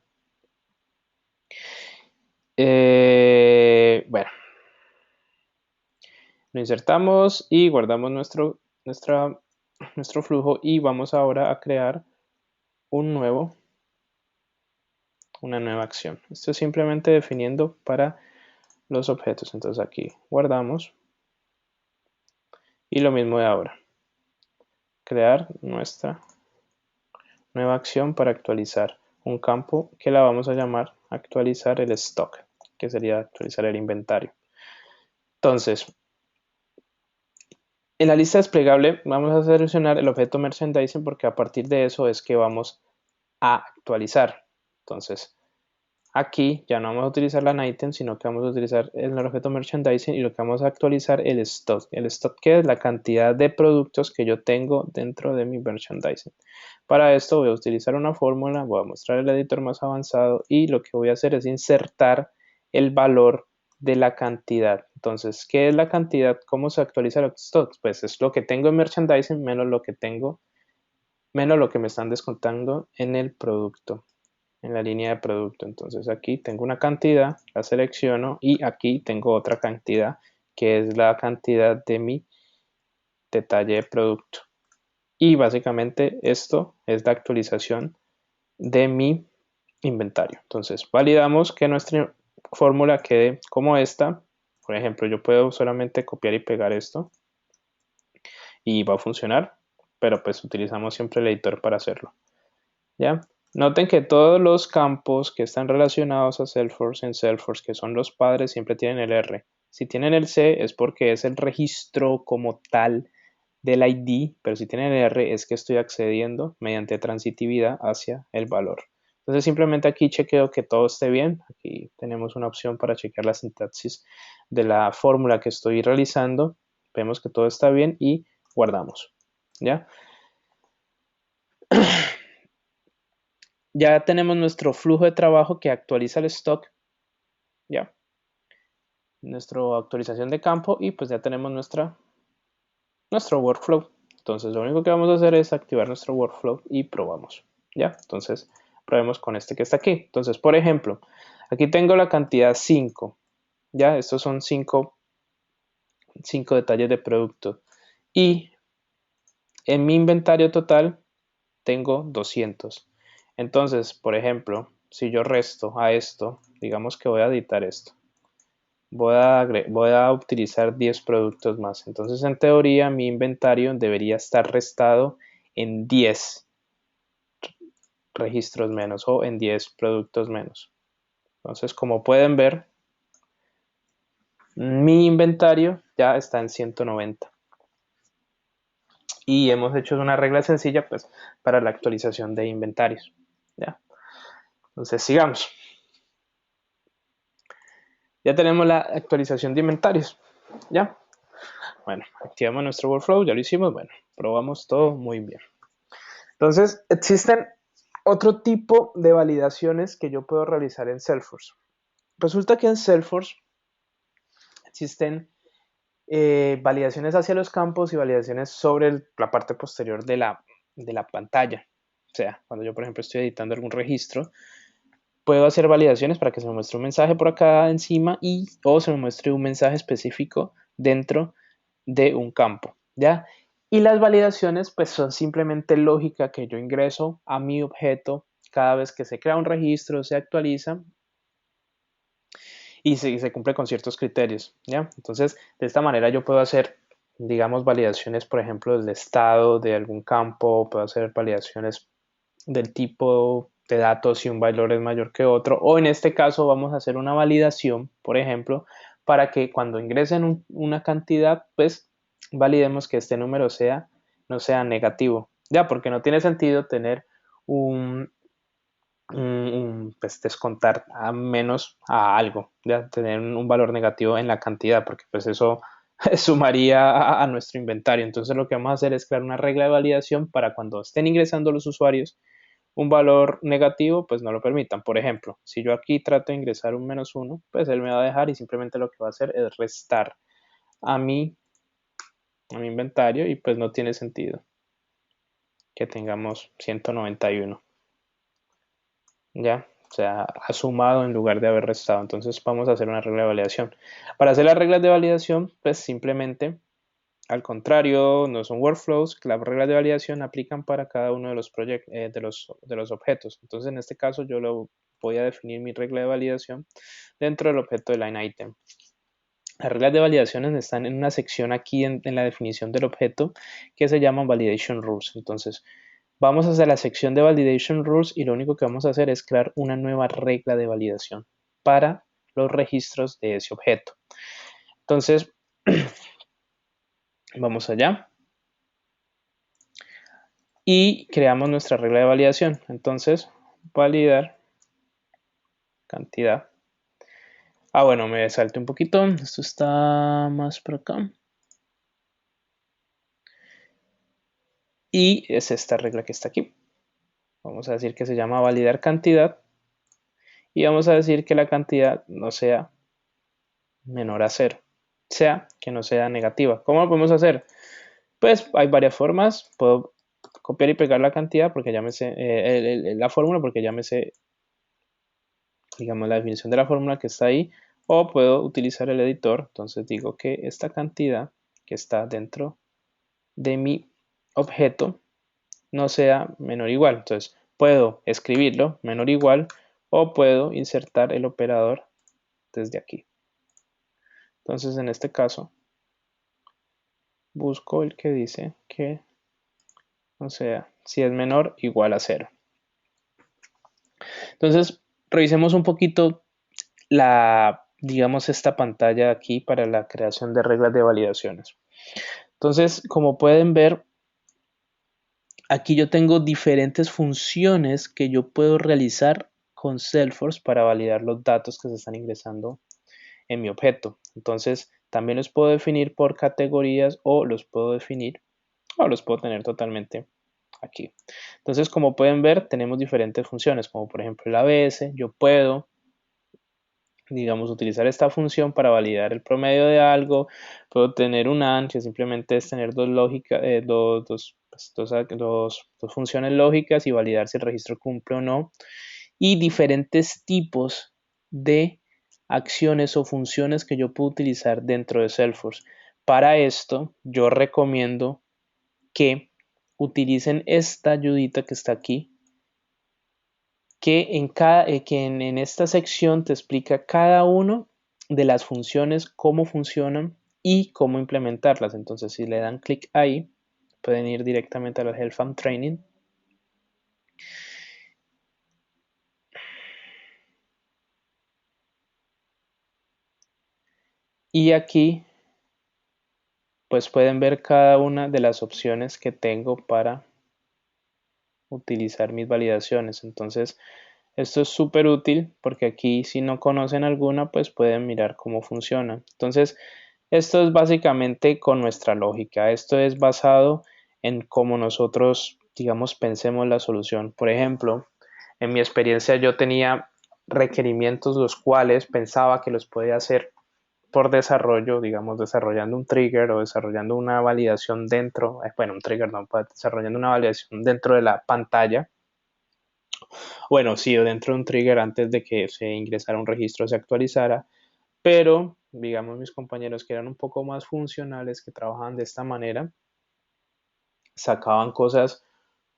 Bueno, lo insertamos y guardamos nuestro flujo y vamos ahora a crear una nueva acción. Esto es simplemente definiendo para los objetos. Entonces aquí guardamos y lo mismo de ahora. Crear nuestra nueva acción para actualizar un campo que la vamos a llamar actualizar el stock, que sería actualizar el inventario. Entonces, en la lista desplegable vamos a seleccionar el objeto merchandising porque a partir de eso es que vamos a actualizar. Entonces, aquí ya no vamos a utilizar la item, sino que vamos a utilizar el objeto merchandising y lo que vamos a actualizar el stock. El stock que es la cantidad de productos que yo tengo dentro de mi merchandising. Para esto voy a utilizar una fórmula, voy a mostrar el editor más avanzado y lo que voy a hacer es insertar el valor de la cantidad. Entonces, ¿qué es la cantidad? ¿Cómo se actualiza el stock? Pues es lo que tengo en merchandising menos lo que tengo, menos lo que me están descontando en el producto, en la línea de producto. Entonces aquí tengo una cantidad, la selecciono y aquí tengo otra cantidad que es la cantidad de mi detalle de producto. Y básicamente esto es la actualización de mi inventario. Entonces validamos que nuestra fórmula quede como esta. Por ejemplo, yo puedo solamente copiar y pegar esto y va a funcionar, pero pues utilizamos siempre el editor para hacerlo. ¿Ya? Noten que todos los campos que están relacionados a Salesforce en Salesforce, que son los padres, siempre tienen el R. Si tienen el C es porque es el registro como tal del ID, pero si tienen el R es que estoy accediendo mediante transitividad hacia el valor. Entonces simplemente aquí chequeo que todo esté bien. Aquí tenemos una opción para chequear la sintaxis de la fórmula que estoy realizando. Vemos que todo está bien y guardamos. ¿Ya? Ya tenemos nuestro flujo de trabajo que actualiza el stock, ya, nuestra actualización de campo y pues ya tenemos nuestro workflow. Entonces lo único que vamos a hacer es activar nuestro workflow y probamos, ya. Entonces probemos con este que está aquí. Entonces, por ejemplo, aquí tengo la cantidad 5, ya, estos son 5 detalles de producto y en mi inventario total tengo 200. Entonces, por ejemplo, si yo resto a esto, digamos que voy a editar esto. Voy a utilizar 10 productos más. Entonces, en teoría, mi inventario debería estar restado en 10 registros menos o en 10 productos menos. Entonces, como pueden ver, Mi inventario ya está en 190. Y hemos hecho una regla sencilla pues para la actualización de inventarios. ¿Ya? Entonces sigamos. Ya tenemos la actualización de inventarios. ¿Ya? Bueno, activamos nuestro workflow, ya lo hicimos. Bueno, probamos todo muy bien. Entonces, existen otro tipo de validaciones que yo puedo realizar en Salesforce. Resulta que en Salesforce existen validaciones hacia los campos y validaciones sobre la parte posterior de la pantalla. O sea, cuando yo, por ejemplo, estoy editando algún registro, puedo hacer validaciones para que se me muestre un mensaje por acá encima o se me muestre un mensaje específico dentro de un campo, ¿ya? Y las validaciones pues son simplemente lógica que yo ingreso a mi objeto cada vez que se crea un registro, se actualiza y se cumple con ciertos criterios, ¿ya? Entonces, de esta manera yo puedo hacer, digamos, validaciones, por ejemplo, del estado de algún campo, puedo hacer validaciones del tipo de datos si un valor es mayor que otro, o en este caso vamos a hacer una validación, por ejemplo, para que cuando ingresen una cantidad, pues validemos que este número no sea negativo, ya, porque no tiene sentido tener un, pues descontar a menos a algo, ya tener un valor negativo en la cantidad, porque pues eso sumaría a nuestro inventario. Entonces lo que vamos a hacer es crear una regla de validación para cuando estén ingresando los usuarios un valor negativo, pues no lo permitan. Por ejemplo, si yo aquí trato de ingresar un -1, pues él me va a dejar y simplemente lo que va a hacer es restar a a mi inventario y pues no tiene sentido que tengamos 191. ¿Ya? O sea, ha sumado en lugar de haber restado. Entonces vamos a hacer una regla de validación. Para hacer las reglas de validación, pues simplemente, al contrario, no son workflows, las reglas de validación aplican para cada uno de los proyectos, de los objetos. Entonces, en este caso, yo lo voy a definir mi regla de validación dentro del objeto de line item. Las reglas de validación están en una sección aquí en la definición del objeto que se llama validation rules. Entonces, vamos a hacer la sección de validation rules y lo único que vamos a hacer es crear una nueva regla de validación para los registros de ese objeto. Entonces, vamos allá y creamos nuestra regla de validación. Entonces, validar cantidad. Bueno, me salte un poquito. Esto está más por acá. Y es esta regla que está aquí. Vamos a decir que se llama validar cantidad. Y vamos a decir que la cantidad no sea menor a 0. Sea que no sea negativa. ¿Cómo lo podemos hacer? Pues hay varias formas. Puedo copiar y pegar la cantidad porque ya me sé la fórmula porque ya me sé, digamos, la definición de la fórmula que está ahí. O puedo utilizar el editor. Entonces digo que esta cantidad que está dentro de mi objeto no sea menor o igual. Entonces puedo escribirlo menor o igual o puedo insertar el operador desde aquí. Entonces en este caso busco el que dice que, o sea, si es menor igual a 0. Entonces revisemos un poquito digamos, esta pantalla aquí para la creación de reglas de validaciones. Entonces, como pueden ver, aquí yo tengo diferentes funciones que yo puedo realizar con Salesforce para validar los datos que se están ingresando en mi objeto. Entonces, también los puedo definir por categorías o los puedo definir o los puedo tener totalmente aquí. Entonces, como pueden ver, tenemos diferentes funciones, como por ejemplo el ABS. Yo puedo, digamos, utilizar esta función para validar el promedio de algo. Puedo tener un AND, que simplemente es tener dos lógicas, dos funciones lógicas y validar si el registro cumple o no. Y diferentes tipos de acciones o funciones que yo puedo utilizar dentro de Salesforce. Para esto, yo recomiendo que utilicen esta ayudita que está aquí, que en esta sección te explica cada uno de las funciones, cómo funcionan y cómo implementarlas. Entonces, si le dan clic ahí, pueden ir directamente a la Health and Training. Y aquí pues pueden ver cada una de las opciones que tengo para utilizar mis validaciones. Entonces esto es súper útil porque aquí si no conocen alguna pues pueden mirar cómo funciona. Entonces esto es básicamente con nuestra lógica. Esto es basado en cómo nosotros digamos pensemos la solución. Por ejemplo, en mi experiencia yo tenía requerimientos los cuales pensaba que los podía hacer por desarrollo, digamos, desarrollando un trigger o desarrollando una validación dentro, bueno, un trigger no, pues, desarrollando una validación dentro de la pantalla. Bueno, sí, o dentro de un trigger antes de que se ingresara un registro, se actualizara, pero, digamos, mis compañeros que eran un poco más funcionales, que trabajaban de esta manera, sacaban cosas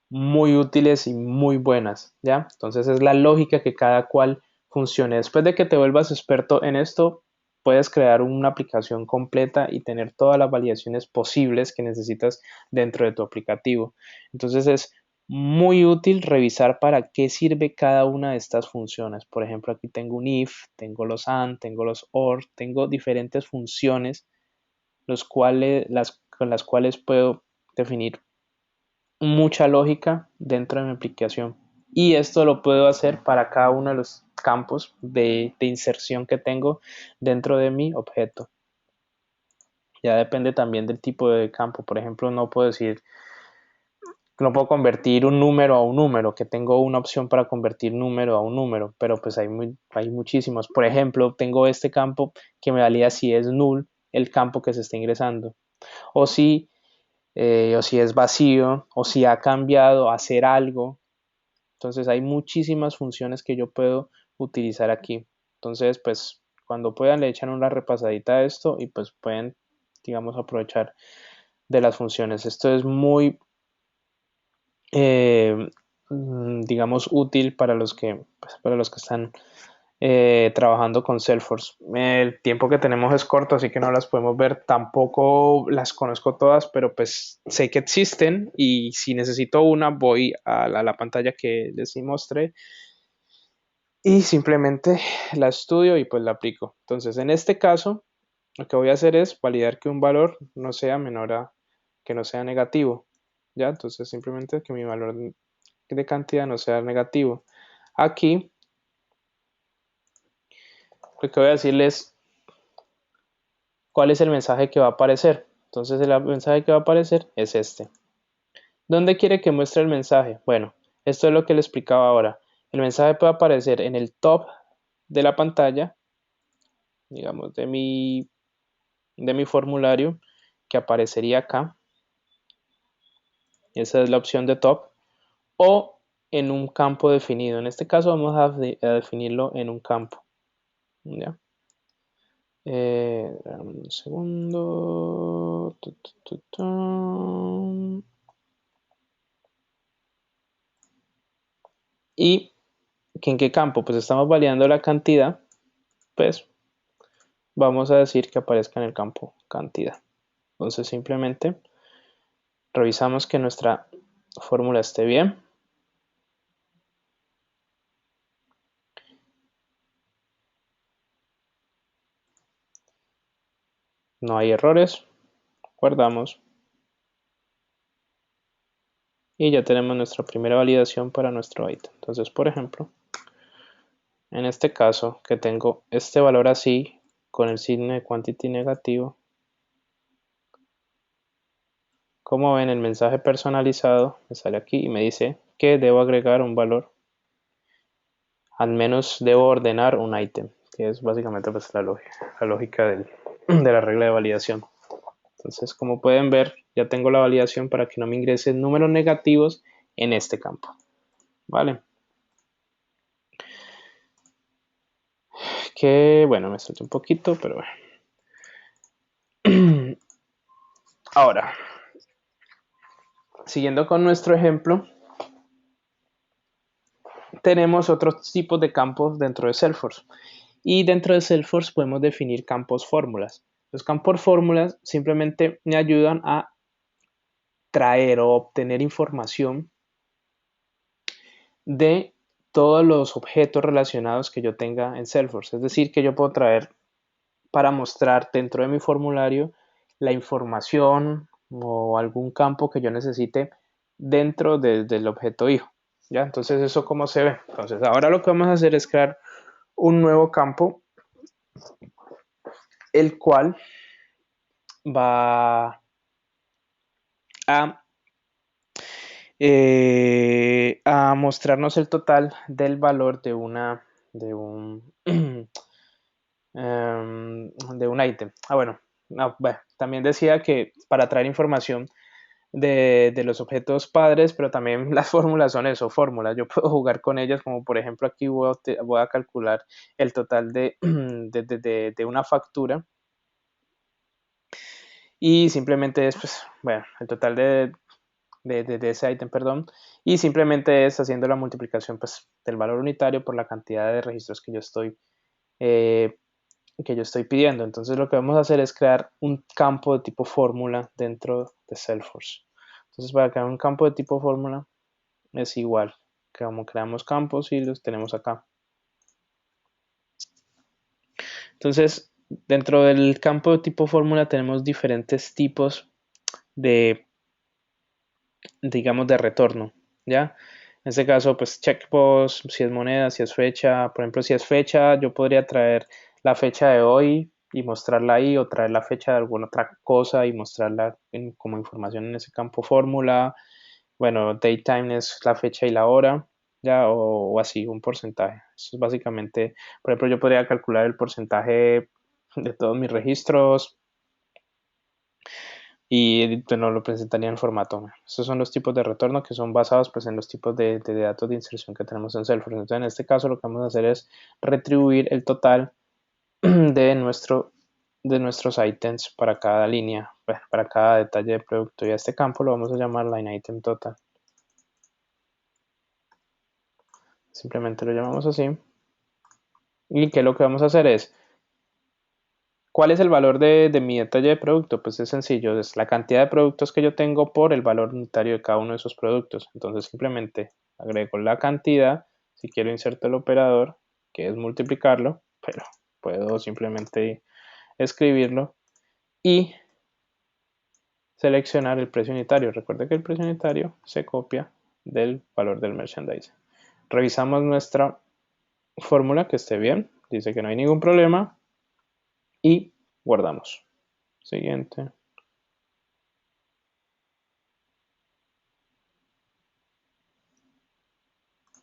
muy útiles y muy buenas, ¿ya? Entonces es la lógica que cada cual funcione. Después de que te vuelvas experto en esto, puedes crear una aplicación completa y tener todas las validaciones posibles que necesitas dentro de tu aplicativo. Entonces es muy útil revisar para qué sirve cada una de estas funciones. Por ejemplo, aquí tengo un if, tengo los and, tengo los or, tengo diferentes funciones con las cuales puedo definir mucha lógica dentro de mi aplicación. Y esto lo puedo hacer para cada uno de los campos de inserción que tengo dentro de mi objeto. Ya depende también del tipo de campo. Por ejemplo, no puedo convertir un número a un número, que tengo una opción para convertir número a un número, pero pues hay muchísimos. Por ejemplo, tengo este campo que me valida si es null el campo que se está ingresando. O o si es vacío, o si ha cambiado a hacer algo. Entonces hay muchísimas funciones que yo puedo utilizar aquí. Entonces, pues cuando puedan le echan una repasadita a esto y pues pueden, digamos, aprovechar de las funciones. Esto es muy, eh, digamos, útil para para los que están trabajando con Salesforce. El tiempo que tenemos es corto, así que no las podemos ver. Tampoco las conozco todas, pero pues sé que existen y si necesito una voy a la pantalla que les mostré y simplemente la estudio y pues la aplico. Entonces, en este caso, lo que voy a hacer es validar que un valor no sea menor a que no sea negativo. ¿Ya? Entonces, simplemente que mi valor de cantidad no sea negativo. Aquí, lo que voy a decirles cuál es el mensaje que va a aparecer. Entonces, el mensaje que va a aparecer es este. ¿Dónde quiere que muestre el mensaje? Bueno, esto es lo que le explicaba ahora. El mensaje puede aparecer en el top de la pantalla, digamos, de mi formulario que aparecería acá. Esa es la opción de top. O en un campo definido. En este caso vamos a definirlo en un campo. ¿Ya? Un segundo. ¿Y en qué campo? Pues estamos validando la cantidad. Pues vamos a decir que aparezca en el campo cantidad. Entonces simplemente revisamos que nuestra fórmula esté bien. No hay errores. Guardamos. Y ya tenemos nuestra primera validación para nuestro item. Entonces, por ejemplo, en este caso que tengo este valor así con el signo de quantity negativo, como ven, el mensaje personalizado me sale aquí y me dice que debo agregar un valor, al menos debo ordenar un item, que es básicamente pues la lógica de la regla de validación. Entonces, como pueden ver, ya tengo la validación para que no me ingresen números negativos en este campo. ¿Vale? Que bueno, me salté un poquito, pero bueno. Ahora, siguiendo con nuestro ejemplo, tenemos otros tipos de campos dentro de Salesforce. Y dentro de Salesforce podemos definir campos fórmulas. Los campos fórmulas simplemente me ayudan a traer o obtener información de todos los objetos relacionados que yo tenga en Salesforce. Es decir, que yo puedo traer para mostrar dentro de mi formulario la información o algún campo que yo necesite dentro del objeto hijo. ¿Ya? Entonces, ¿eso cómo se ve? Entonces, ahora lo que vamos a hacer es crear un nuevo campo, el cual va a, a mostrarnos el total del valor de una de un de un ítem. Bueno, no, bueno, también decía que para traer información de los objetos padres, pero también las fórmulas son eso, fórmulas. Yo puedo jugar con ellas, como por ejemplo aquí voy a calcular el total de una factura y simplemente es, pues, bueno, el total de ese ítem, perdón, y simplemente es haciendo la multiplicación, pues, del valor unitario por la cantidad de registros eh, que yo estoy pidiendo. Entonces lo que vamos a hacer es crear un campo de tipo fórmula dentro de Salesforce. Entonces para crear un campo de tipo fórmula es igual que como creamos campos y los tenemos acá. Entonces dentro del campo de tipo fórmula tenemos diferentes tipos de, digamos, de retorno, ¿ya? En este caso, pues checkbox, si es moneda, si es fecha. Por ejemplo, si es fecha, yo podría traer la fecha de hoy y mostrarla ahí, o traer la fecha de alguna otra cosa y mostrarla como información en ese campo fórmula. Bueno, datetime es la fecha y la hora, ya, o así, un porcentaje. Eso es básicamente, por ejemplo, yo podría calcular el porcentaje de todos mis registros y nos lo presentaría en formato. Estos son los tipos de retorno que son basados, pues, en los tipos de datos de inserción que tenemos en Salesforce. Entonces, en este caso, lo que vamos a hacer es retribuir el total de nuestros items para cada línea, bueno, para cada detalle de producto. Y a este campo lo vamos a llamar line item total. Simplemente lo llamamos así. Y que lo que vamos a hacer es, ¿cuál es el valor de mi detalle de producto? Pues es sencillo, es la cantidad de productos que yo tengo por el valor unitario de cada uno de esos productos. Entonces simplemente agrego la cantidad, si quiero inserto el operador, que es multiplicarlo, pero puedo simplemente escribirlo y seleccionar el precio unitario. Recuerda que el precio unitario se copia del valor del merchandise. Revisamos nuestra fórmula que esté bien, dice que no hay ningún problema y guardamos. Siguiente.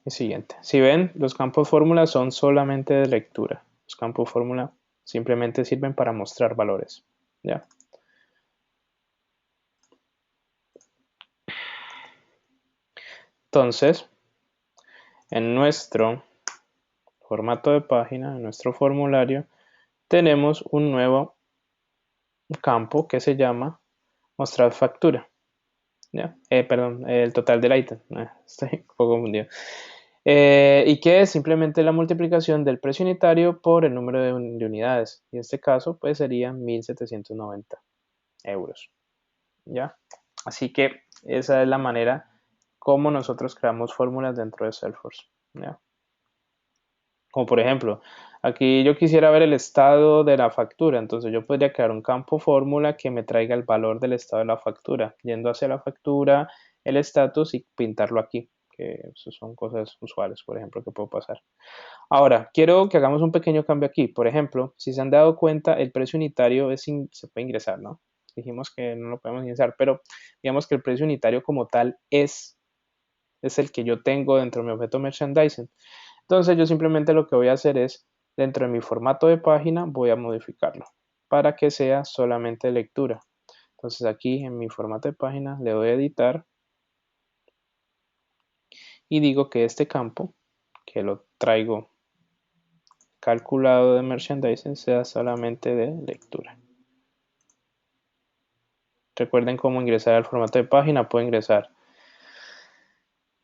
Y siguiente. Si ven, los campos fórmula son solamente de lectura. Los campos fórmula simplemente sirven para mostrar valores. ¿Ya? Entonces, en nuestro formato de página, en nuestro formulario, tenemos un nuevo campo que se llama mostrar factura. ¿Ya? Perdón, el total del ítem. Estoy un poco confundido. Y que es simplemente la multiplicación del precio unitario por el número de unidades. Y en este caso, pues serían 1.790 euros. ¿Ya? Así que esa es la manera como nosotros creamos fórmulas dentro de Salesforce. ¿Ya? Como por ejemplo, aquí yo quisiera ver el estado de la factura, entonces yo podría crear un campo fórmula que me traiga el valor del estado de la factura, yendo hacia la factura, el estatus y pintarlo aquí, que eso son cosas usuales, por ejemplo, que puedo pasar. Ahora, quiero que hagamos un pequeño cambio aquí. Por ejemplo, si se han dado cuenta, el precio unitario se puede ingresar, ¿no? Dijimos que no lo podemos ingresar, pero digamos que el precio unitario como tal es el que yo tengo dentro de mi objeto merchandising. Entonces yo simplemente lo que voy a hacer es, dentro de mi formato de página, voy a modificarlo para que sea solamente lectura. Entonces aquí en mi formato de página le doy a editar y digo que este campo, que lo traigo calculado de merchandising, sea solamente de lectura. Recuerden cómo ingresar al formato de página. Puedo ingresar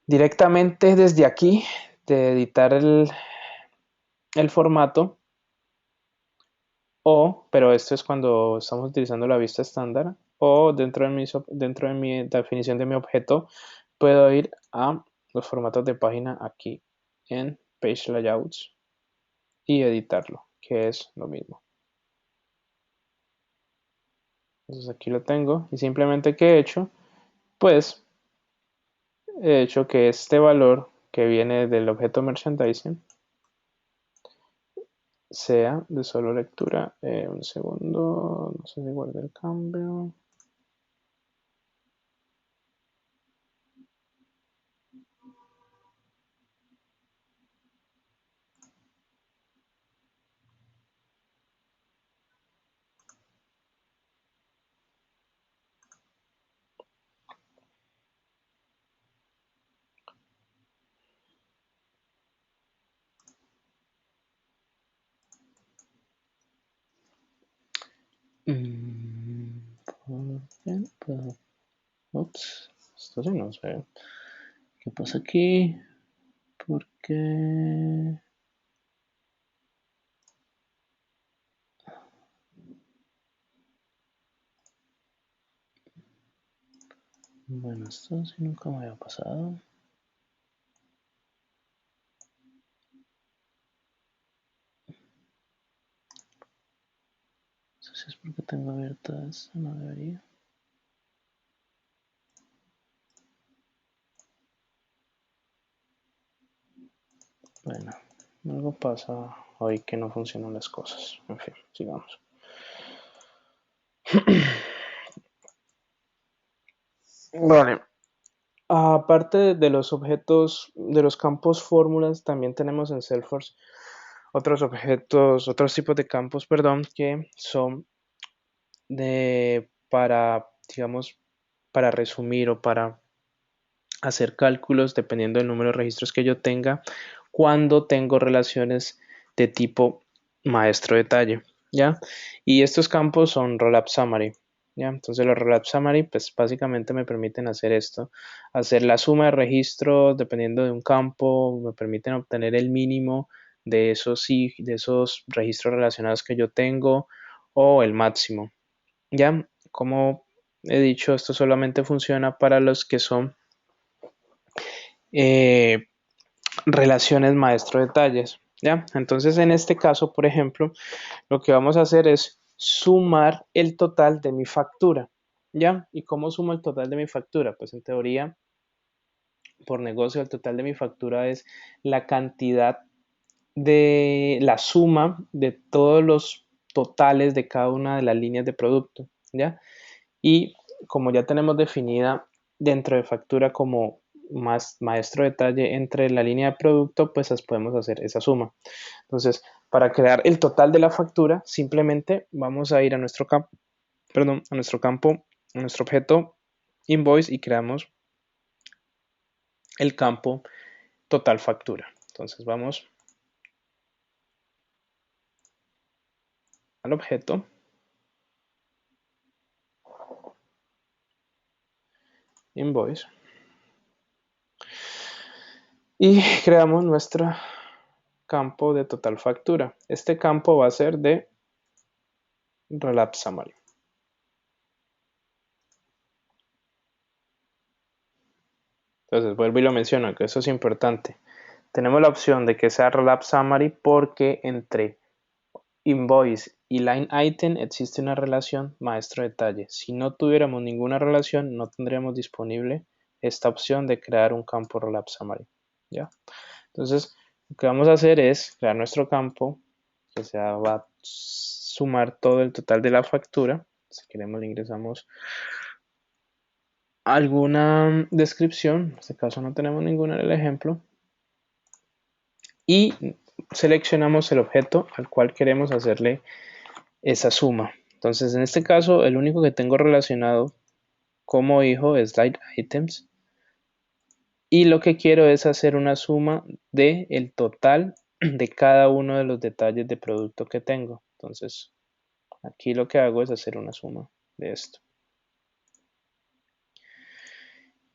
directamente desde aquí, de editar el formato, pero esto es cuando estamos utilizando la vista estándar, o dentro de mi definición de mi objeto, puedo ir a los formatos de página aquí en Page Layouts y editarlo, que es lo mismo. Entonces aquí lo tengo y simplemente ¿qué he hecho? Pues he hecho que este valor que viene del objeto merchandising sea de solo lectura. Un segundo, no sé si guardé el cambio. Ups, esto sí no sé. ¿Qué pasa aquí? ¿Por qué? Bueno, esto sí nunca me había pasado. No sé si es porque tengo abierta esta, no debería. Bueno, algo pasa hoy que no funcionan las cosas. En fin, sigamos. Vale. Aparte de los objetos, de los campos fórmulas, también tenemos en Salesforce otros objetos, otros tipos de campos, perdón, que son para, digamos, para resumir o para hacer cálculos dependiendo del número de registros que yo tenga cuando tengo relaciones de tipo maestro detalle, ¿ya? Y estos campos son rollup summary, ¿ya? Entonces los rollup summary pues básicamente me permiten hacer esto, hacer la suma de registros dependiendo de un campo, me permiten obtener el mínimo de esos registros relacionados que yo tengo o el máximo, ¿ya? Como he dicho, esto solamente funciona para los que son eh, relaciones maestro-detalles, ¿ya? Entonces, en este caso, por ejemplo, lo que vamos a hacer es sumar el total de mi factura, ¿ya? ¿Y cómo sumo el total de mi factura? Pues en teoría, por negocio, el total de mi factura es la cantidad de la suma de todos los totales de cada una de las líneas de producto, ¿ya? Y como ya tenemos definida dentro de factura como más maestro detalle entre la línea de producto, pues podemos hacer esa suma. Entonces, para crear el total de la factura, simplemente vamos a ir a nuestro campo, perdón, a nuestro campo, a nuestro objeto invoice y creamos el campo total factura. Entonces vamos al objeto invoice y creamos nuestro campo de total factura. Este campo va a ser de relapse summary. Entonces vuelvo y lo menciono, que eso es importante. Tenemos la opción de que sea relapse summary porque entre invoice y line item existe una relación maestro detalle. Si no tuviéramos ninguna relación, no tendríamos disponible esta opción de crear un campo relapse summary. ¿Ya? Entonces, lo que vamos a hacer es crear nuestro campo que va a sumar todo el total de la factura. Si queremos, le ingresamos alguna descripción. En este caso no tenemos ninguna en el ejemplo. Y seleccionamos el objeto al cual queremos hacerle esa suma. Entonces, en este caso, el único que tengo relacionado como hijo es Light Items. Y lo que quiero es hacer una suma de el total de cada uno de los detalles de producto que tengo. Entonces, aquí lo que hago es hacer una suma de esto.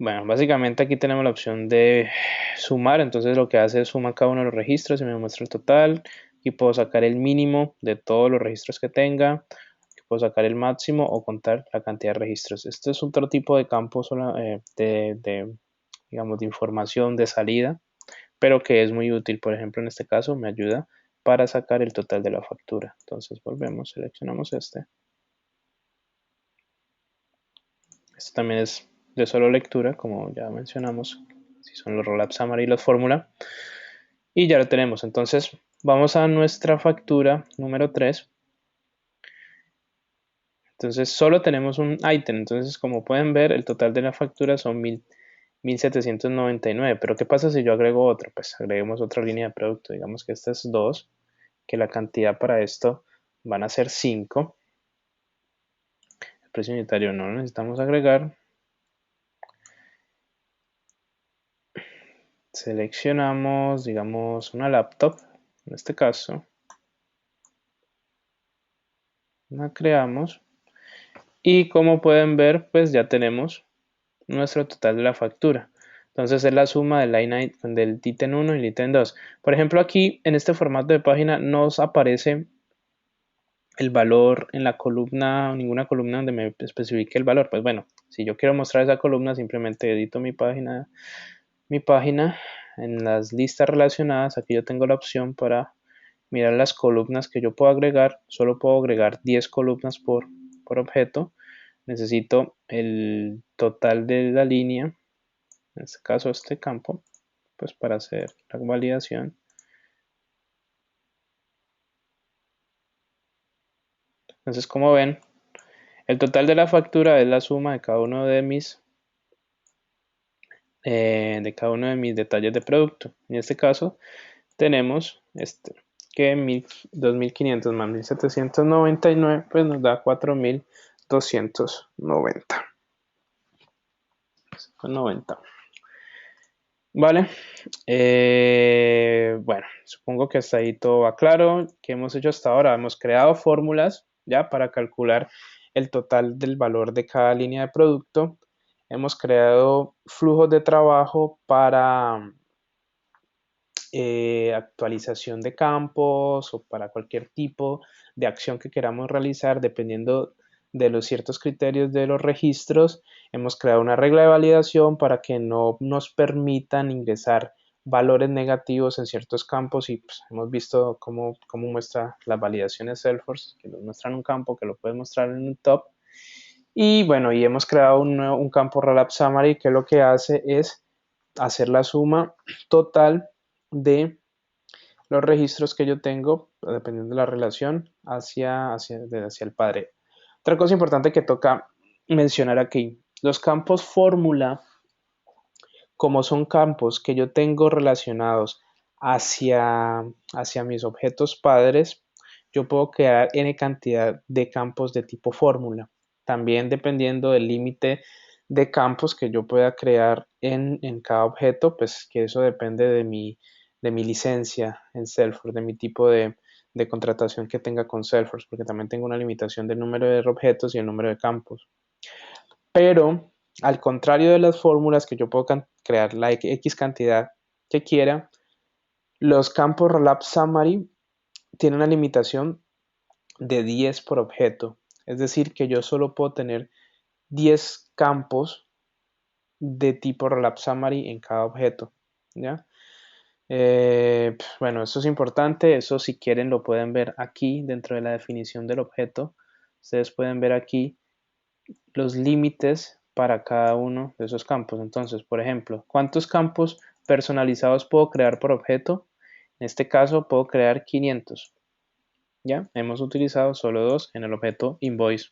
Bueno, básicamente aquí tenemos la opción de sumar, entonces lo que hace es sumar cada uno de los registros y me muestra el total. Aquí puedo sacar el mínimo de todos los registros que tenga, aquí puedo sacar el máximo o contar la cantidad de registros. Este es otro tipo de campo digamos, de información de salida, pero que es muy útil. Por ejemplo, en este caso me ayuda para sacar el total de la factura. Entonces volvemos, seleccionamos este. Esto también es de solo lectura, como ya mencionamos, si son los rollup summary y los fórmula. Y ya lo tenemos. Entonces, vamos a nuestra factura número 3. Entonces, solo tenemos un ítem. Entonces, como pueden ver, el total de la factura son 1799. Pero, ¿qué pasa si yo agrego otro? Pues agreguemos otra línea de producto. Digamos que esta es 2, que la cantidad para esto van a ser 5. El precio unitario no lo necesitamos agregar. Seleccionamos, digamos, una laptop, en este caso. La creamos. Y como pueden ver, pues ya tenemos nuestro total de la factura. Entonces es la suma del ítem 1 y el ítem 2. Por ejemplo, aquí en este formato de página nos aparece el valor en la columna, ninguna columna donde me especifique el valor. Pues bueno, si yo quiero mostrar esa columna, simplemente edito mi página en las listas relacionadas. Aquí yo tengo la opción para mirar las columnas que yo puedo agregar. Solo puedo agregar 10 columnas por objeto. Necesito el total de la línea, en este caso este campo, pues para hacer la validación. Entonces, como ven, el total de la factura es la suma de cada uno de mis detalles de producto. En este caso tenemos que 2500 más 1799 pues nos da 4290. Vale, bueno, supongo que hasta ahí todo va claro. ¿Qué hemos hecho hasta ahora? Hemos creado fórmulas ya para calcular el total del valor de cada línea de producto. Hemos creado flujos de trabajo para actualización de campos o para cualquier tipo de acción que queramos realizar dependiendo de los ciertos criterios de los registros. Hemos creado una regla de validación para que no nos permitan ingresar valores negativos en ciertos campos y pues, hemos visto cómo muestra las validaciones Salesforce, que nos muestran un campo que lo puede mostrar en un top. Y bueno, y hemos creado un campo Rollup Summary que lo que hace es hacer la suma total de los registros que yo tengo, dependiendo de la relación, hacia el padre. Otra cosa importante que toca mencionar aquí, los campos fórmula, como son campos que yo tengo relacionados hacia mis objetos padres, yo puedo crear n cantidad de campos de tipo fórmula. También dependiendo del límite de campos que yo pueda crear en cada objeto, pues que eso depende de mi licencia en Salesforce, de mi tipo de contratación que tenga con Salesforce, porque también tengo una limitación del número de objetos y el número de campos. Pero al contrario de las fórmulas que yo puedo crear la X cantidad que quiera, los campos Rollup Summary tienen una limitación de 10 por objeto. Es decir, que yo solo puedo tener 10 campos de tipo Rollup Summary en cada objeto. ¿Ya? Bueno, esto es importante. Eso si quieren lo pueden ver aquí dentro de la definición del objeto. Ustedes pueden ver aquí los límites para cada uno de esos campos. Entonces, por ejemplo, ¿cuántos campos personalizados puedo crear por objeto? En este caso puedo crear 500. Ya, hemos utilizado solo 2 en el objeto invoice.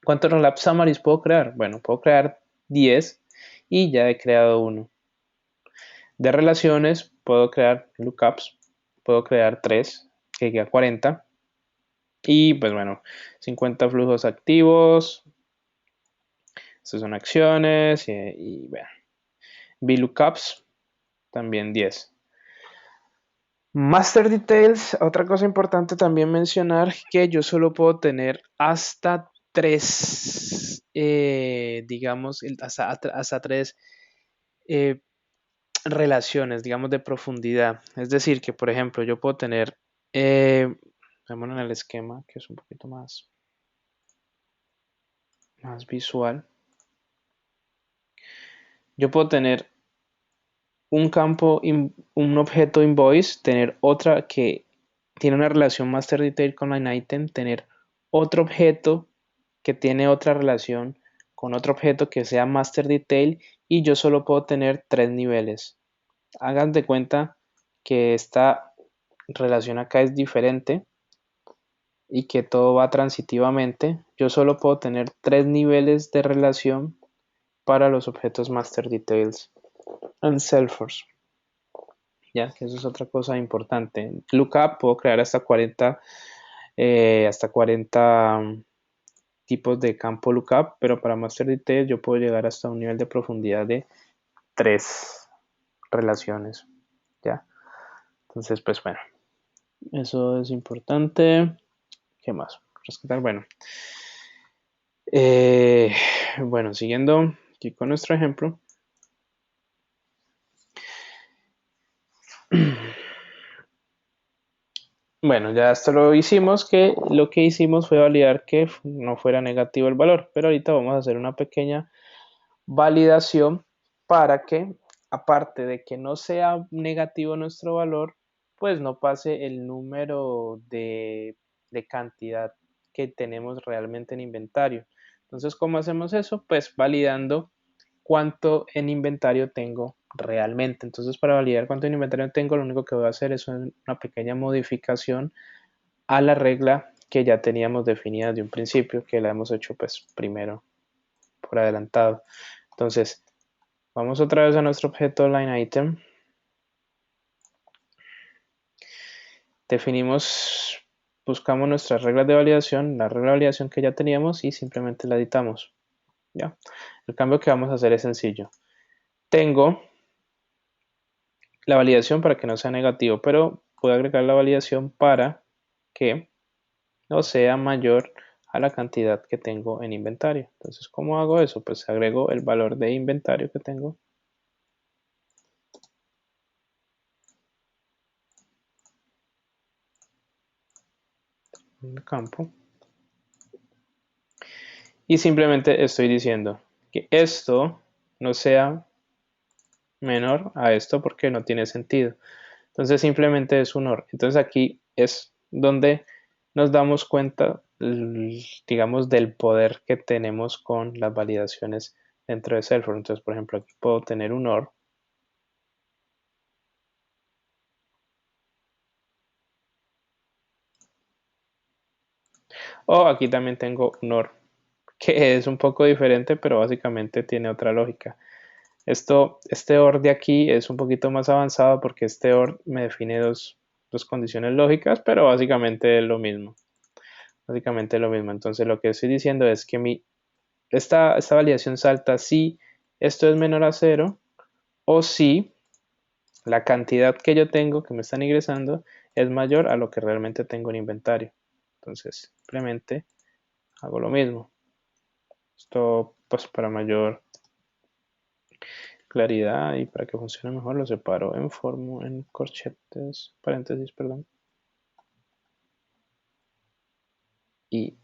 ¿Cuántos rollup summaries puedo crear? Bueno, puedo crear 10 y ya he creado uno. De relaciones puedo crear lookups, puedo crear 3, que queda 40. Y pues bueno, 50 flujos activos. Estas son acciones y bueno, VLOOKUPs también 10. Master Details, otra cosa importante también mencionar que yo solo puedo tener hasta 3, digamos, hasta 3 relaciones, digamos, de profundidad. Es decir, que por ejemplo yo puedo tener, veámoslo en el esquema que es un poquito más visual. Yo puedo tener un campo, un objeto invoice, tener otra que tiene una relación master detail con line item, tener otro objeto que tiene otra relación con otro objeto que sea master detail y yo solo puedo tener 3 niveles. Hagan de cuenta que esta relación acá es diferente y que todo va transitivamente. Yo solo puedo tener 3 niveles de relación para los objetos master details en Salesforce. Ya, que eso es otra cosa importante. En Lookup puedo crear hasta 40 tipos de campo lookup, pero para master detail yo puedo llegar hasta un nivel de profundidad de 3 relaciones. Ya, entonces pues bueno, eso es importante. ¿Qué más? Rescatar, bueno. Bueno, siguiendo aquí con nuestro ejemplo. Bueno, ya esto lo hicimos, que lo que hicimos fue validar que no fuera negativo el valor, pero ahorita vamos a hacer una pequeña validación para que, aparte de que no sea negativo nuestro valor, pues no pase el número de cantidad que tenemos realmente en inventario. Entonces, ¿cómo hacemos eso? Pues validando cuánto en inventario tengo realmente. Entonces, para validar cuánto en inventario tengo, lo único que voy a hacer es una pequeña modificación a la regla que ya teníamos definida de un principio, que la hemos hecho pues primero por adelantado. Entonces, vamos otra vez a nuestro objeto line item. Definimos, buscamos nuestras reglas de validación, la regla de validación que ya teníamos y simplemente la editamos. ¿Ya? El cambio que vamos a hacer es sencillo. Tengo la validación para que no sea negativo, pero puedo agregar la validación para que no sea mayor a la cantidad que tengo en inventario. Entonces, ¿cómo hago eso? Pues agrego el valor de inventario que tengo en el campo y simplemente estoy diciendo que esto no sea menor a esto porque no tiene sentido. Entonces simplemente es un OR. Entonces aquí es donde nos damos cuenta, digamos, del poder que tenemos con las validaciones dentro de Salesforce. Entonces, por ejemplo, aquí puedo tener un OR. O aquí también tengo un OR, que es un poco diferente, pero básicamente tiene otra lógica. Este OR de aquí es un poquito más avanzado porque este OR me define dos condiciones lógicas, pero básicamente es lo mismo. Básicamente es lo mismo. Entonces lo que estoy diciendo es que esta validación salta si esto es menor a 0 o si la cantidad que yo tengo que me están ingresando es mayor a lo que realmente tengo en inventario. Entonces simplemente hago lo mismo. Esto pues para mayor claridad y para que funcione mejor lo separo en corchetes, paréntesis, perdón. Y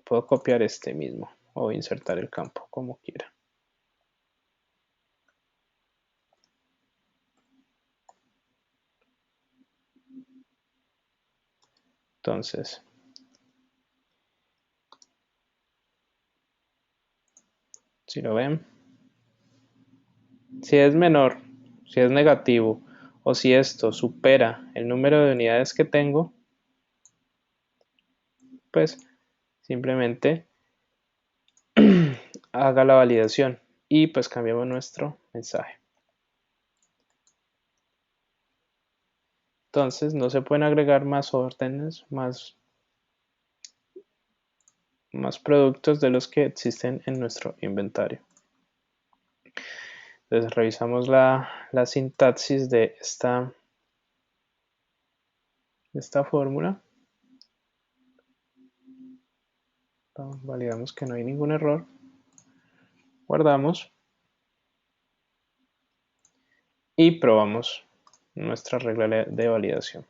puedo copiar este mismo o insertar el campo como quiera. Entonces, si lo ven, si es menor, si es negativo o si esto supera el número de unidades que tengo, pues simplemente haga la validación y pues cambiamos nuestro mensaje. Entonces no se pueden agregar más órdenes, más productos de los que existen en nuestro inventario. Entonces revisamos la sintaxis de esta fórmula. Validamos que no hay ningún error. Guardamos. Y probamos nuestra regla de validación.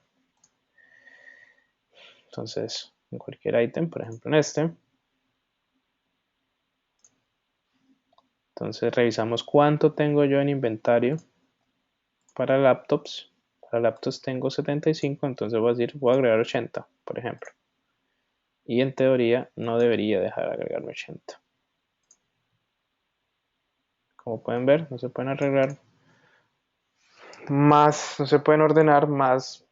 Entonces, en cualquier ítem, por ejemplo en este. Entonces revisamos cuánto tengo yo en inventario para laptops. Para laptops tengo 75, entonces voy a agregar 80, por ejemplo. Y en teoría no debería dejar de agregarme 80. Como pueden ver, no se pueden arreglar más, no se pueden ordenar más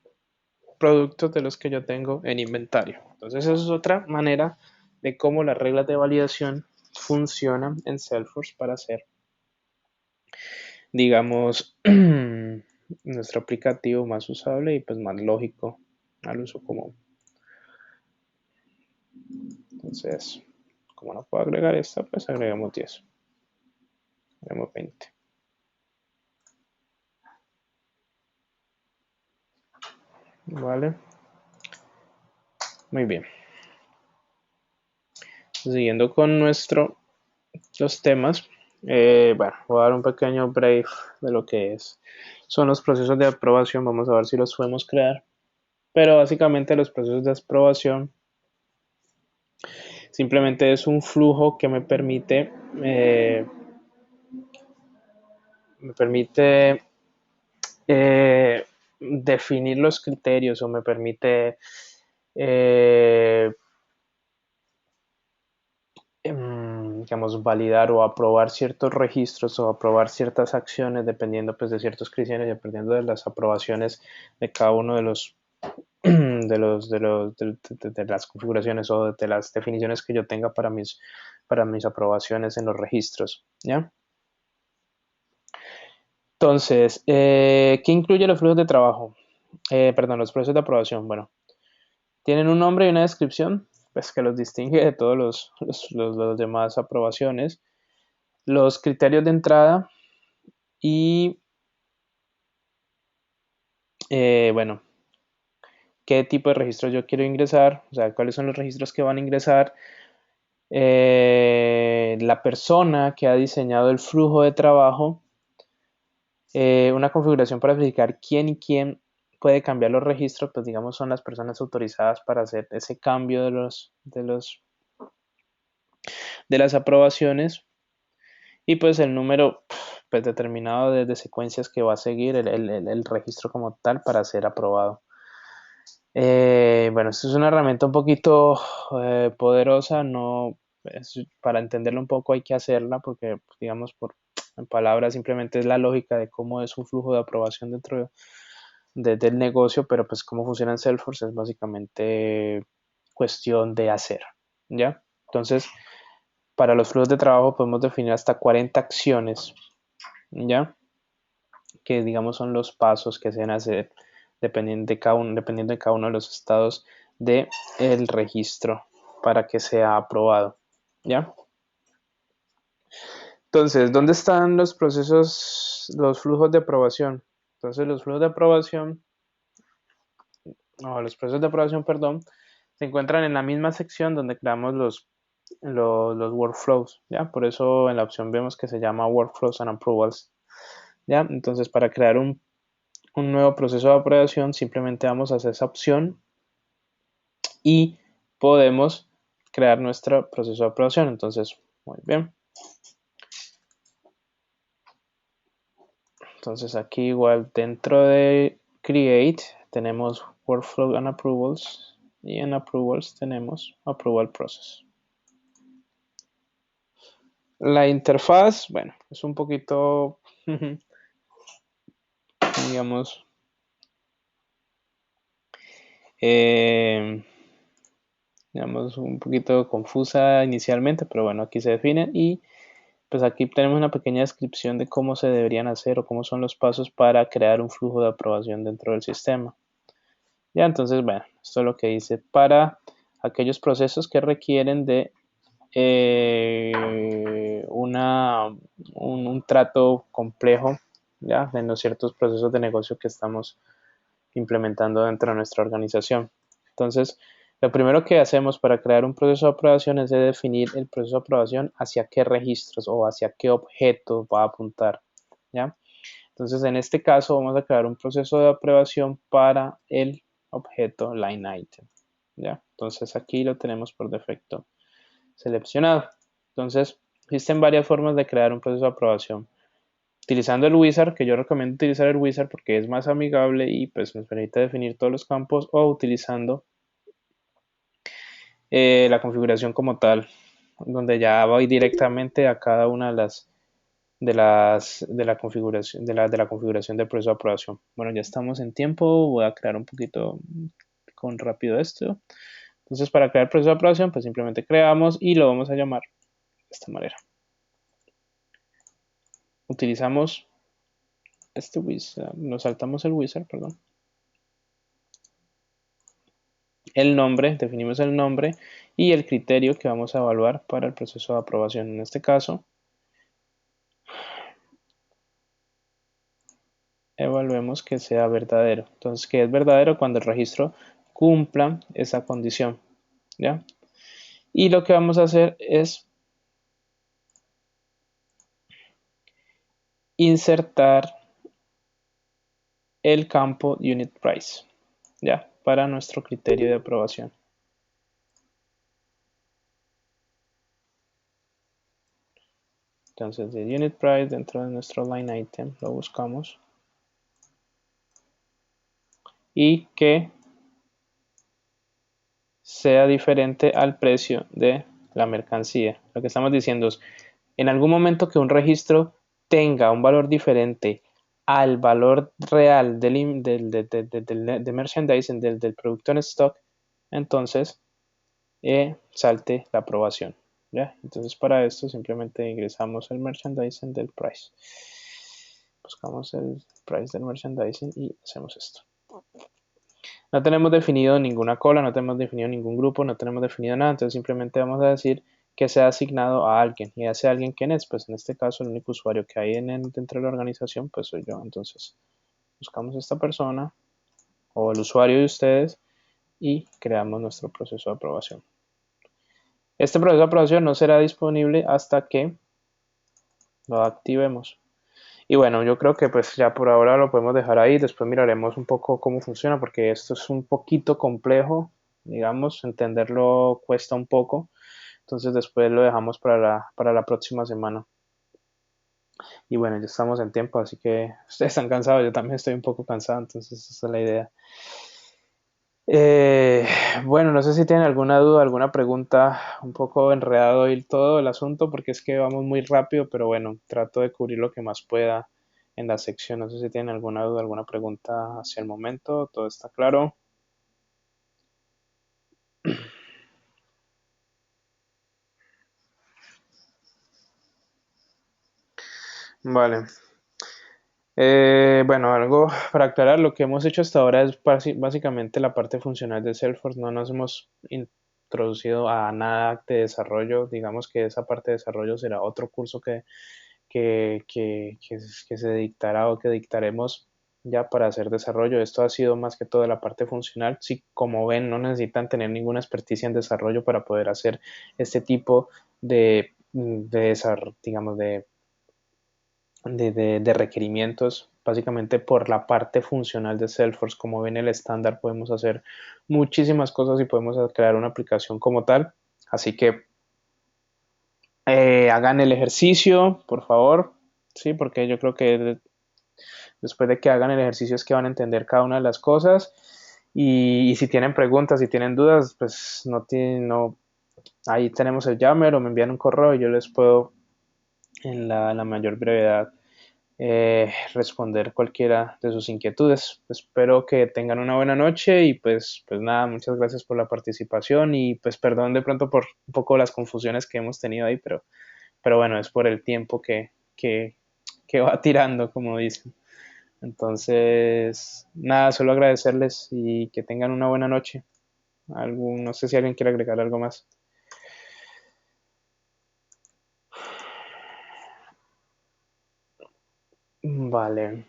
productos de los que yo tengo en inventario. Entonces, eso es otra manera de cómo las reglas de validación funcionan en Salesforce para hacer, digamos, nuestro aplicativo más usable y pues más lógico al uso común. Entonces, como no puedo agregar esta, pues agregamos 10, agregamos 20. Vale, muy bien. Siguiendo con los temas, bueno, voy a dar un pequeño brief de lo que son los procesos de aprobación. Vamos a ver si los podemos crear. Pero básicamente los procesos de aprobación simplemente es un flujo que me permite definir los criterios o me permite eh, digamos, validar o aprobar ciertos registros o aprobar ciertas acciones dependiendo pues de ciertos criterios y dependiendo de las aprobaciones de cada uno de los de las configuraciones o de las definiciones que yo tenga para mis aprobaciones en los registros, ¿ya? Entonces, ¿qué incluye los flujos de trabajo? Perdón, los procesos de aprobación. Bueno, tienen un nombre y una descripción, pues que los distingue de todos los demás aprobaciones. Los criterios de entrada y, bueno, qué tipo de registros yo quiero ingresar, o sea, cuáles son los registros que van a ingresar, la persona que ha diseñado el flujo de trabajo, una configuración para verificar quién y quién puede cambiar los registros, pues digamos son las personas autorizadas para hacer ese cambio de las aprobaciones y pues el número pues determinado de secuencias que va a seguir el registro como tal para ser aprobado. Bueno, esto es una herramienta un poquito poderosa, no, para entenderlo un poco hay que hacerla porque, digamos, en palabras simplemente es la lógica de cómo es un flujo de aprobación dentro del negocio, pero pues cómo funciona en Salesforce es básicamente cuestión de hacer, ¿ya? Entonces, para los flujos de trabajo podemos definir hasta 40 acciones, ¿ya? Que digamos son los pasos que se deben hacer dependiendo de cada uno de los estados del registro para que sea aprobado, ¿ya? Entonces, ¿dónde están los procesos, los flujos de aprobación? Entonces, los flujos de aprobación, no, los procesos de aprobación, perdón, se encuentran en la misma sección donde creamos los workflows, ¿ya? Por eso en la opción vemos que se llama Workflows and Approvals, ¿ya? Entonces, para crear un nuevo proceso de aprobación, simplemente vamos a hacer esa opción y podemos crear nuestro proceso de aprobación. Entonces, muy bien. Entonces aquí igual dentro de Create tenemos Workflow and Approvals y en Approvals tenemos Approval Process. La interfaz, bueno, es un poquito, digamos, digamos, un poquito confusa inicialmente, pero bueno, aquí se definen y pues aquí tenemos una pequeña descripción de cómo se deberían hacer o cómo son los pasos para crear un flujo de aprobación dentro del sistema. Ya, entonces, bueno, esto es lo que dice para aquellos procesos que requieren de un trato complejo, ya, en los ciertos procesos de negocio que estamos implementando dentro de nuestra organización. Entonces, lo primero que hacemos para crear un proceso de aprobación es de definir el proceso de aprobación hacia qué registros o hacia qué objetos va a apuntar, ¿ya? Entonces, en este caso vamos a crear un proceso de aprobación para el objeto line item, ¿ya? Entonces, aquí lo tenemos por defecto seleccionado. Entonces, existen varias formas de crear un proceso de aprobación. Utilizando el wizard, que yo recomiendo utilizar el wizard porque es más amigable y pues nos permite definir todos los campos, o utilizando la configuración como tal, donde ya voy directamente a cada una de las de la configuración de la configuración del proceso de aprobación. Bueno, ya estamos en tiempo, voy a crear un poquito con rápido esto. Entonces, para crear el proceso de aprobación, pues simplemente creamos y lo vamos a llamar de esta manera. Utilizamos este wizard, nos saltamos el wizard, perdón. El nombre, definimos el nombre y el criterio que vamos a evaluar para el proceso de aprobación. En este caso, evaluemos que sea verdadero. Entonces, que es verdadero cuando el registro cumpla esa condición, ¿ya? Y lo que vamos a hacer es insertar el campo unit price, ¿ya? Para nuestro criterio de aprobación. Entonces, el unit price dentro de nuestro line item lo buscamos y que sea diferente al precio de la mercancía. Lo que estamos diciendo es, en algún momento que un registro tenga un valor diferente al valor real de merchandising, del producto en stock, entonces salte la aprobación. ¿Ya? Entonces para esto simplemente ingresamos el merchandising del price. Buscamos el price del merchandising y hacemos esto. No tenemos definido ninguna cola, no tenemos definido ningún grupo, no tenemos definido nada, entonces simplemente vamos a decir que sea asignado a alguien. ¿Y ese alguien quién es? Pues en este caso el único usuario que hay dentro de la organización pues soy yo. Entonces buscamos esta persona o el usuario de ustedes y creamos nuestro proceso de aprobación. Este proceso de aprobación no será disponible hasta que lo activemos. Y bueno, yo creo que pues ya por ahora lo podemos dejar ahí, después miraremos un poco cómo funciona porque esto es un poquito complejo, digamos, entenderlo cuesta un poco, entonces después lo dejamos para la próxima semana. Y bueno, ya estamos en tiempo, así que ustedes están cansados, yo también estoy un poco cansado, entonces esa es la idea. Eh, bueno, no sé si tienen alguna duda, alguna pregunta, un poco enredado y todo el asunto, porque es que vamos muy rápido, pero bueno, trato de cubrir lo que más pueda en la sección. No sé si tienen alguna duda, alguna pregunta hacia el momento, todo está claro. Vale. Bueno, algo para aclarar, lo que hemos hecho hasta ahora es básicamente la parte funcional de Salesforce, no nos hemos introducido a nada de desarrollo, digamos que esa parte de desarrollo será otro curso que se dictará o que dictaremos ya para hacer desarrollo. Esto ha sido más que todo la parte funcional. Si como ven no necesitan tener ninguna experticia en desarrollo para poder hacer este tipo digamos, de requerimientos. Básicamente por la parte funcional de Salesforce, como ven el estándar, podemos hacer muchísimas cosas y podemos crear una aplicación como tal. Así que hagan el ejercicio, por favor, sí, porque yo creo que después de que hagan el ejercicio es que van a entender cada una de las cosas y si tienen preguntas, si tienen dudas, pues no, ahí tenemos el Yammer o me envían un correo y yo les puedo en la mayor brevedad responder cualquiera de sus inquietudes. Espero que tengan una buena noche y pues nada, muchas gracias por la participación y pues perdón de pronto por un poco las confusiones que hemos tenido ahí, pero bueno, es por el tiempo que va tirando, como dicen. Entonces, nada, solo agradecerles y que tengan una buena noche. No sé si alguien quiere agregar algo más. Vale.